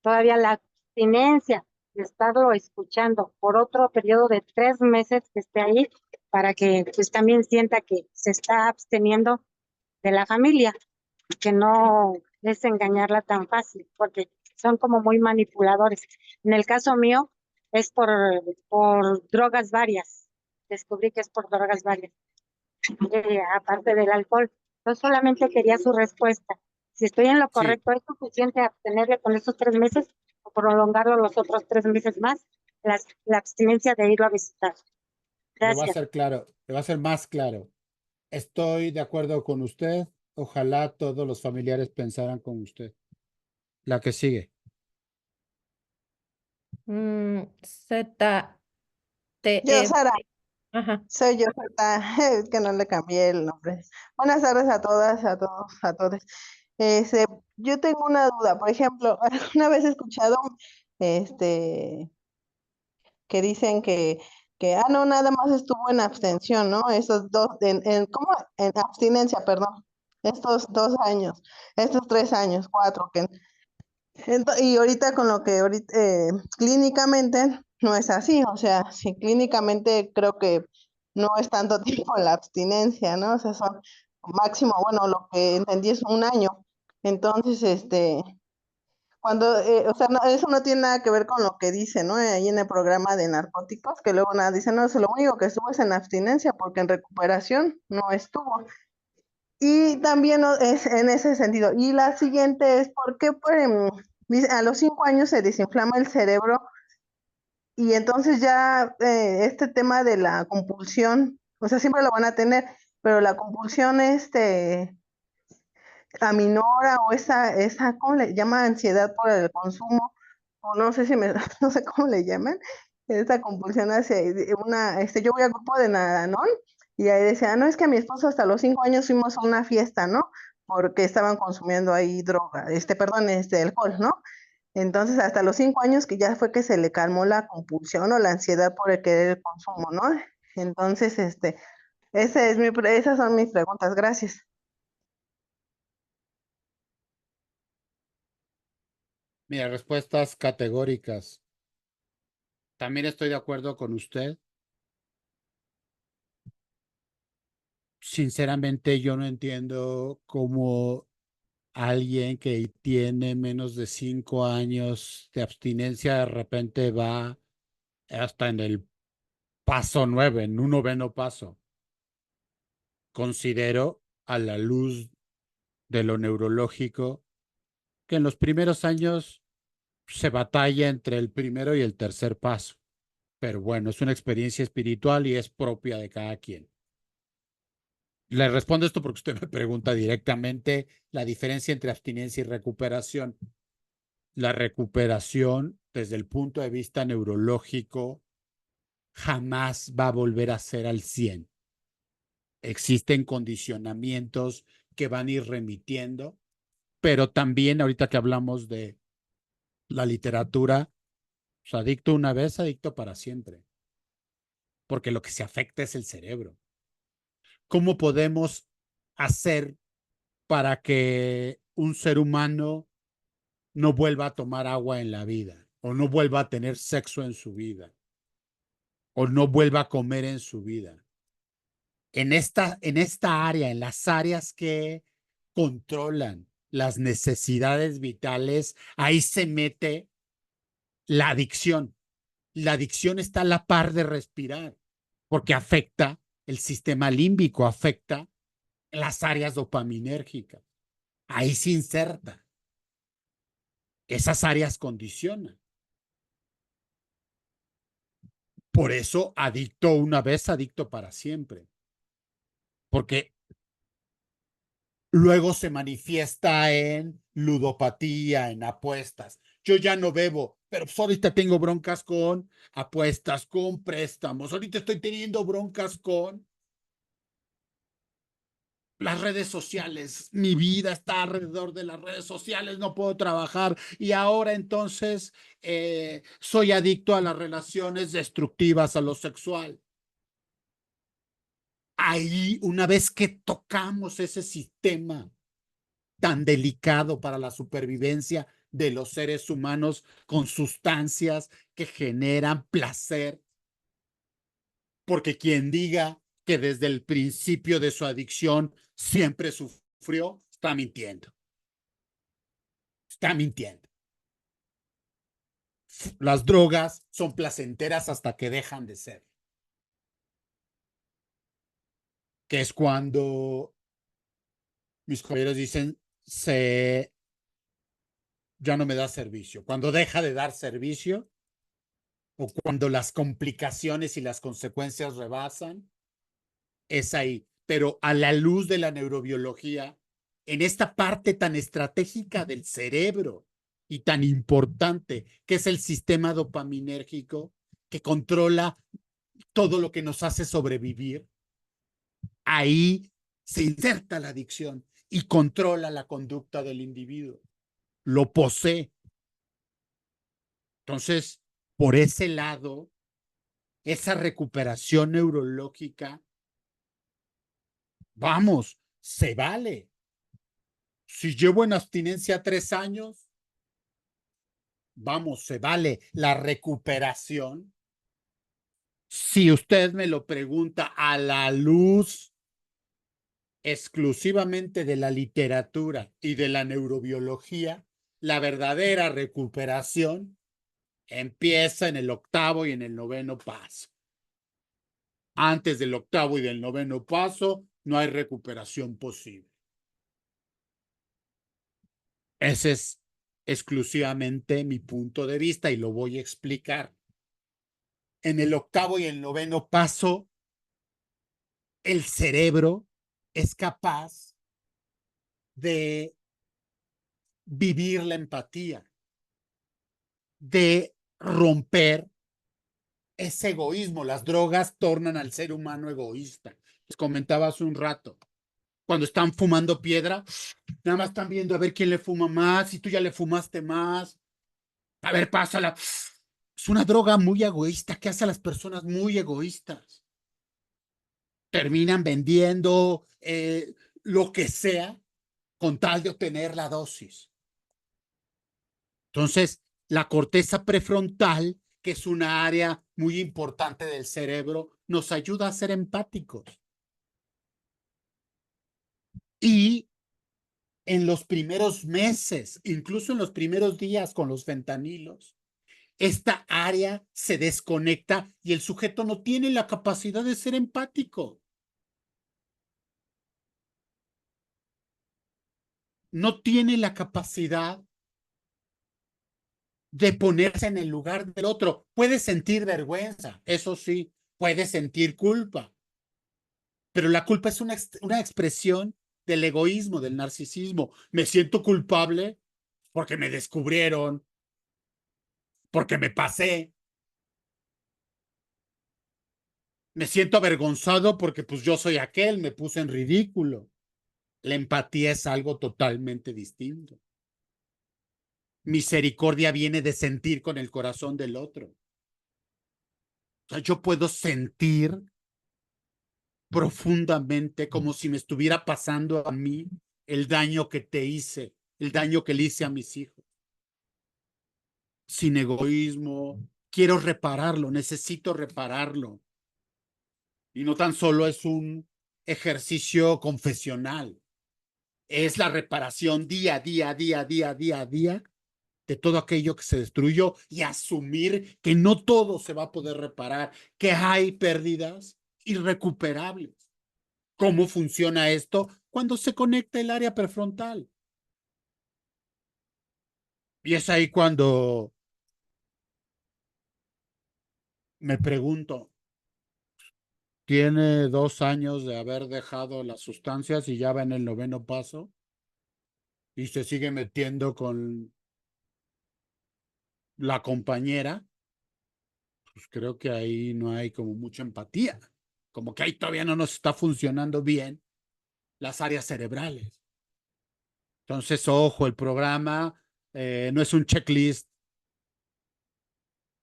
todavía la abstinencia de estarlo escuchando por otro periodo de 3 meses que esté ahí, para que pues también sienta que se está absteniendo de la familia, que no es engañarla tan fácil, porque son como muy manipuladores. En el caso mío es por drogas varias, descubrí que es por drogas varias, aparte del alcohol. Yo solamente quería su respuesta. Si estoy en lo Sí, correcto, ¿es suficiente abstenerle con estos 3 meses o prolongarlo los otros 3 meses más? La abstinencia de irlo a visitar. le va a Gracias. ser claro, le va a ser más claro. Estoy de acuerdo con usted. Ojalá todos los familiares pensaran con usted. La que sigue. Z, T, Yo, Sara, ajá. soy yo, Sara, es que no le cambié el nombre. Buenas tardes a todas, a todos, a todos. Yo tengo una duda, por ejemplo, una vez he escuchado este, que dicen que no, nada más estuvo en abstención, ¿no? Esos dos, ¿cómo? En abstinencia, perdón, estos 2 años, estos 3 años, 4, y ahorita con lo que ahorita, clínicamente no es así, o sea, sí, clínicamente creo que no es tanto tiempo la abstinencia, ¿no? O sea, son máximo, bueno, lo que entendí es 1 año. Entonces, cuando, o sea, eso no tiene nada que ver con lo que dice, ¿no? Ahí en el programa de narcóticos, que luego nada, dice, no, es lo único que estuvo es en abstinencia, porque en recuperación no estuvo. Y también es en ese sentido. Y la siguiente es, ¿por qué pues, dice, a los 5 años se desinflama el cerebro y entonces ya este tema de la compulsión, o sea, siempre lo van a tener, pero la compulsión aminora o esa, ¿cómo le llama? Ansiedad por el consumo, o no sé si me, no sé cómo le llaman, esta compulsión hacia yo voy al grupo de Nadanón y ahí decía, no, es que a mi esposo hasta los 5 años fuimos a una fiesta, ¿no? Porque estaban consumiendo ahí droga, perdón, alcohol, ¿no? Entonces, hasta los 5 años que ya fue que se le calmó la compulsión o la ansiedad por el querer el consumo, ¿no? Entonces, esas son mis preguntas. Gracias. Mira, respuestas categóricas. También estoy de acuerdo con usted. Sinceramente, yo no entiendo cómo alguien que tiene menos de 5 años de abstinencia de repente va hasta en el paso 9, en un noveno paso. Considero, a la luz de lo neurológico, que en los primeros años se batalla entre el primero y el tercer paso. Pero bueno, es una experiencia espiritual y es propia de cada quien. Le respondo esto porque usted me pregunta directamente la diferencia entre abstinencia y recuperación. La recuperación, desde el punto de vista neurológico, jamás va a volver a ser al 100. Existen condicionamientos que van a ir remitiendo, pero también ahorita que hablamos de la literatura, pues adicto una vez, adicto para siempre, porque lo que se afecta es el cerebro. ¿Cómo podemos hacer para que un ser humano no vuelva a tomar agua en la vida, o no vuelva a tener sexo en su vida, o no vuelva a comer en su vida? En esta área, en las áreas que controlan las necesidades vitales, ahí se mete la adicción. La adicción está a la par de respirar, porque afecta el sistema límbico, afecta las áreas dopaminérgicas. Ahí se inserta. Esas áreas condicionan. Por eso, adicto una vez, adicto para siempre. Porque luego se manifiesta en ludopatía, en apuestas. Yo ya no bebo, pero pues ahorita tengo broncas con apuestas, con préstamos. Ahorita estoy teniendo broncas con las redes sociales. Mi vida está alrededor de las redes sociales, no puedo trabajar y ahora entonces soy adicto a las relaciones destructivas, a lo sexual. Ahí, una vez que tocamos ese sistema tan delicado para la supervivencia de los seres humanos con sustancias que generan placer, porque quien diga que desde el principio de su adicción siempre sufrió, está mintiendo. Está mintiendo. Las drogas son placenteras hasta que dejan de ser. Que es cuando mis compañeros dicen, ya no me da servicio. Cuando deja de dar servicio o cuando las complicaciones y las consecuencias rebasan, es ahí. Pero a la luz de la neurobiología, en esta parte tan estratégica del cerebro y tan importante que es el sistema dopaminérgico que controla todo lo que nos hace sobrevivir, ahí se inserta la adicción y controla la conducta del individuo, lo posee. Entonces, por ese lado, esa recuperación neurológica, vamos, se vale. Si llevo en abstinencia 3 años, vamos, se vale la recuperación. Si usted me lo pregunta a la luz exclusivamente de la literatura y de la neurobiología, la verdadera recuperación empieza en el 8º y en el 9º paso. Antes del 8º y del 9º paso, no hay recuperación posible. Ese es exclusivamente mi punto de vista y lo voy a explicar. En el 8º y el 9º paso, el cerebro es capaz de vivir la empatía, de romper ese egoísmo. Las drogas tornan al ser humano egoísta. Les comentaba hace un rato. Cuando están fumando piedra, nada más están viendo a ver quién le fuma más, y tú ya le fumaste más. A ver, pásala. Es una droga muy egoísta que hace a las personas muy egoístas. Terminan vendiendo lo que sea con tal de obtener la dosis. Entonces, la corteza prefrontal, que es una área muy importante del cerebro, nos ayuda a ser empáticos. Y en los primeros meses, incluso en los primeros días con los fentanilos, esta área se desconecta y el sujeto no tiene la capacidad de ser empático. No tiene la capacidad de ponerse en el lugar del otro. Puede sentir vergüenza, eso sí, puede sentir culpa, pero la culpa es una expresión del egoísmo, del narcisismo. Me siento culpable porque me descubrieron, porque me pasé. Me siento avergonzado porque pues yo soy aquel, me puse en ridículo. La empatía es algo totalmente distinto. Misericordia viene de sentir con el corazón del otro. O sea, yo puedo sentir profundamente como si me estuviera pasando a mí el daño que te hice, el daño que le hice a mis hijos. Sin egoísmo, quiero repararlo, necesito repararlo. Y no tan solo es un ejercicio confesional, es la reparación día a día, día a día, día a día de todo aquello que se destruyó y asumir que no todo se va a poder reparar, que hay pérdidas irrecuperables. ¿Cómo funciona esto? Cuando se conecta el área prefrontal. Y es ahí cuando me pregunto, tiene 2 años de haber dejado las sustancias y ya va en el 9º paso y se sigue metiendo con la compañera. Pues creo que ahí no hay como mucha empatía, como que ahí todavía no nos está funcionando bien las áreas cerebrales. Entonces, ojo, el programa no es un checklist.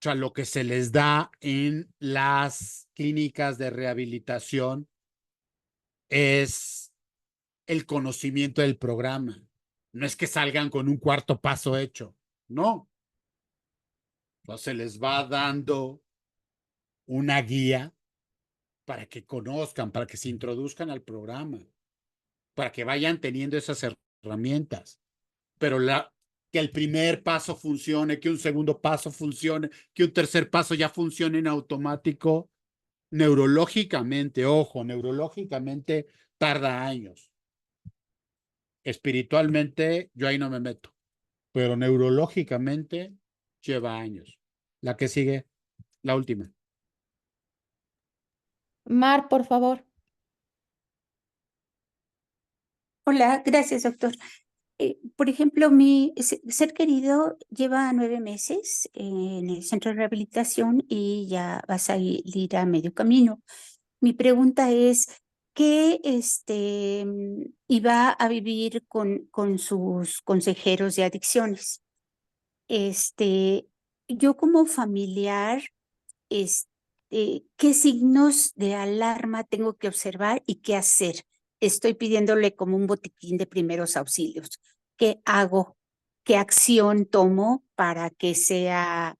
O sea, lo que se les da en las clínicas de rehabilitación es el conocimiento del programa. No es que salgan con un 4º paso hecho, no. Entonces se les va dando una guía para que conozcan, para que se introduzcan al programa, para que vayan teniendo esas herramientas. Pero que el primer paso funcione, que un segundo paso funcione, que un tercer paso ya funcione en automático, neurológicamente, ojo, neurológicamente tarda años. Espiritualmente, yo ahí no me meto, pero neurológicamente lleva años. La que sigue, la última. Mar, por favor. Hola, gracias, doctor. Por ejemplo, mi ser querido lleva 9 meses en el centro de rehabilitación y ya va a salir a medio camino. Mi pregunta es, ¿qué iba a vivir con sus consejeros de adicciones? Yo como familiar, ¿qué signos de alarma tengo que observar y qué hacer? Estoy pidiéndole como un botiquín de primeros auxilios. ¿Qué hago? ¿Qué acción tomo para que sirva?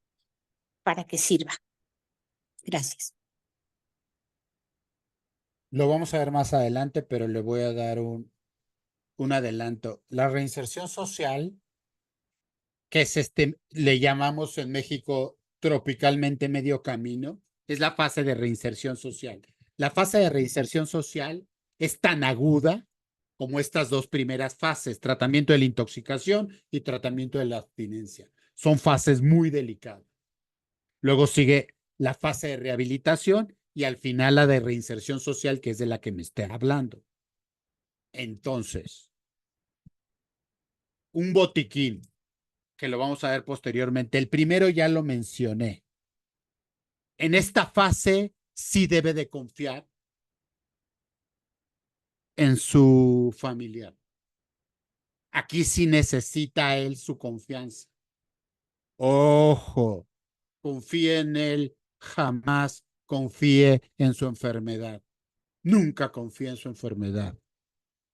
Gracias. Lo vamos a ver más adelante, pero le voy a dar un adelanto. La reinserción social, que es le llamamos en México tropicalmente medio camino, es la fase de reinserción social. La fase de reinserción social es tan aguda como estas dos primeras fases, tratamiento de la intoxicación y tratamiento de la abstinencia. Son fases muy delicadas. Luego sigue la fase de rehabilitación y al final la de reinserción social, que es de la que me esté hablando. Entonces, un botiquín, que lo vamos a ver posteriormente. El primero ya lo mencioné. En esta fase sí debe de confiar en su familiar. Aquí sí necesita él su confianza. Ojo, confíe en él, jamás confíe en su enfermedad. Nunca confíe en su enfermedad.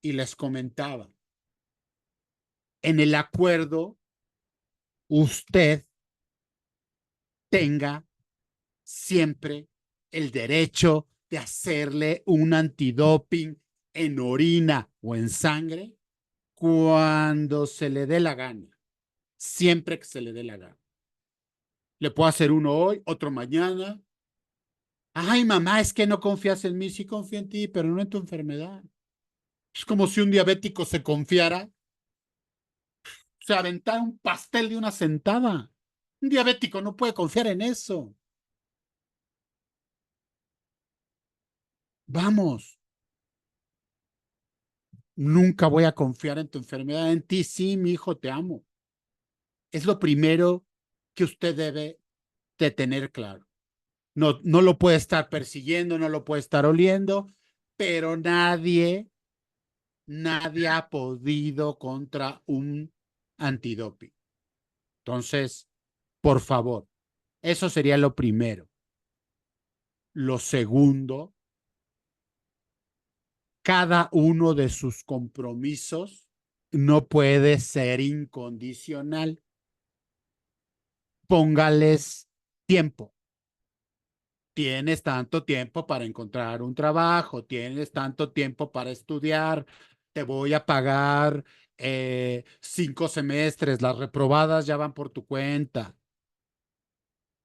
Y les comentaba, en el acuerdo, usted tenga siempre el derecho de hacerle un antidoping en orina o en sangre cuando se le dé la gana, siempre que se le dé la gana. Le puedo hacer uno hoy, otro mañana. Ay, mamá, es que no confías en mí. Sí confío en ti, pero no en tu enfermedad. Es como si un diabético se confiara, se aventara un pastel de una sentada. Un diabético no puede confiar en eso. Vamos. Nunca voy a confiar en tu enfermedad. En ti sí, mi hijo, te amo. Es lo primero que usted debe de tener claro. No, no lo puede estar persiguiendo, no lo puede estar oliendo, pero nadie ha podido contra un antidoping. Entonces, por favor, eso sería lo primero. Lo segundo, cada uno de sus compromisos no puede ser incondicional. Póngales tiempo. Tienes tanto tiempo para encontrar un trabajo, tienes tanto tiempo para estudiar, te voy a pagar 5 semestres, las reprobadas ya van por tu cuenta.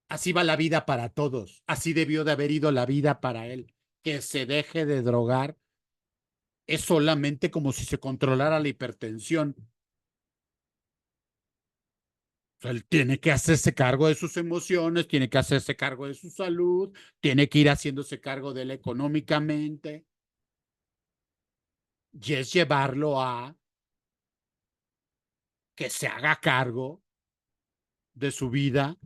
Así va la vida para todos, así debió de haber ido la vida para él. Que se deje de drogar es solamente como si se controlara la hipertensión. Él tiene que hacerse cargo de sus emociones, tiene que hacerse cargo de su salud, tiene que ir haciéndose cargo de él económicamente. Y es llevarlo a que se haga cargo de su vida,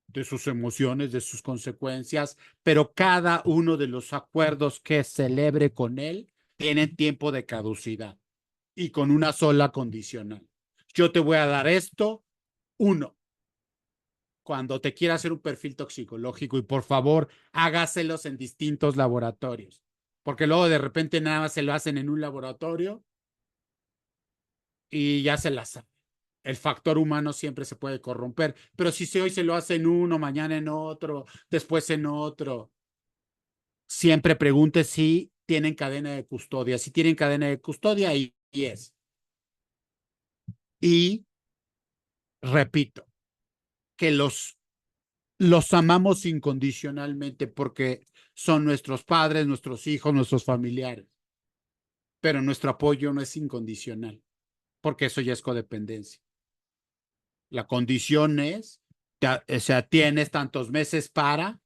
de sus emociones, de sus consecuencias, pero cada uno de los acuerdos que celebre con él tienen tiempo de caducidad y con una sola condicional. Yo te voy a dar esto, uno, cuando te quiera hacer un perfil toxicológico y por favor hágaselos en distintos laboratorios, porque luego de repente nada más se lo hacen en un laboratorio y ya se la saben. El factor humano siempre se puede corromper, pero si hoy se lo hace en uno, mañana en otro, después en otro, siempre pregunte si tienen cadena de custodia. Si tienen cadena de custodia, ahí es. Y repito, que los amamos incondicionalmente porque son nuestros padres, nuestros hijos, nuestros familiares. pero nuestro apoyo no es incondicional, porque eso ya es codependencia. La condición es, o sea, tienes tantos meses para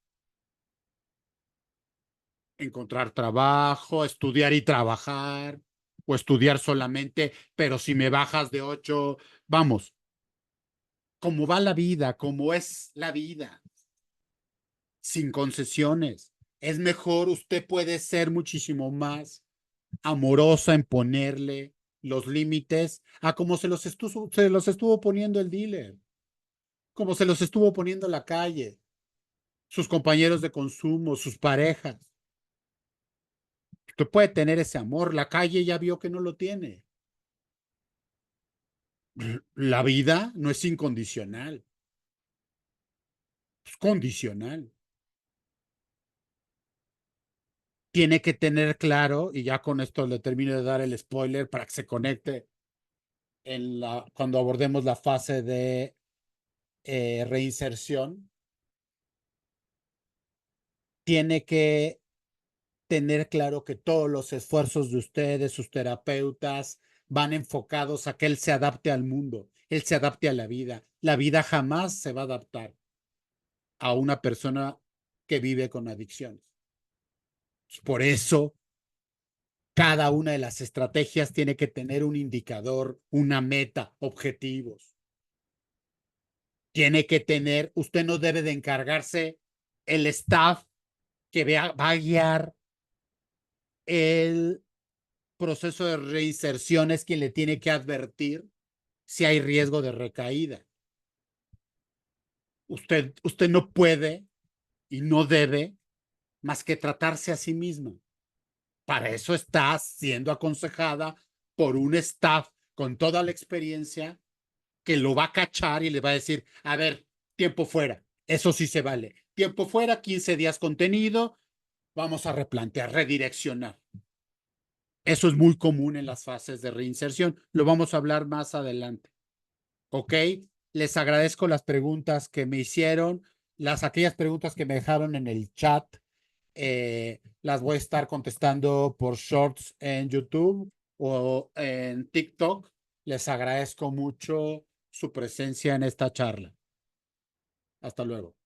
encontrar trabajo, estudiar y trabajar, o estudiar solamente, pero si me bajas de 8, vamos, cómo va la vida, cómo es la vida, sin concesiones. Es mejor, usted puede ser muchísimo más amorosa en ponerle los límites a como se los estuvo poniendo el dealer, como se los estuvo poniendo la calle, sus compañeros de consumo, sus parejas. Usted puede tener ese amor, la calle ya vio que no lo tiene. La vida no es incondicional, es condicional. Tiene que tener claro, y ya con esto le termino de dar el spoiler para que se conecte cuando abordemos la fase de reinserción, tiene que tener claro que todos los esfuerzos de ustedes, sus terapeutas, van enfocados a que él se adapte al mundo, él se adapte a la vida. La vida jamás se va a adaptar a una persona que vive con adicciones. Por eso, cada una de las estrategias tiene que tener un indicador, una meta, objetivos. Tiene que tener, usted no debe de encargarse el staff que va a guiar el proceso de reinserción, es quien le tiene que advertir si hay riesgo de recaída. Usted no puede y no debe más que tratarse a sí misma. Para eso está siendo aconsejada por un staff con toda la experiencia que lo va a cachar y le va a decir, a ver, tiempo fuera, eso sí se vale. Tiempo fuera, 15 días contenido, vamos a replantear, redireccionar. Eso es muy común en las fases de reinserción. Lo vamos a hablar más adelante. ¿Ok? Les agradezco las preguntas que me hicieron, aquellas preguntas que me dejaron en el chat. Las voy a estar contestando por shorts en YouTube o en TikTok. Les agradezco mucho su presencia en esta charla. Hasta luego.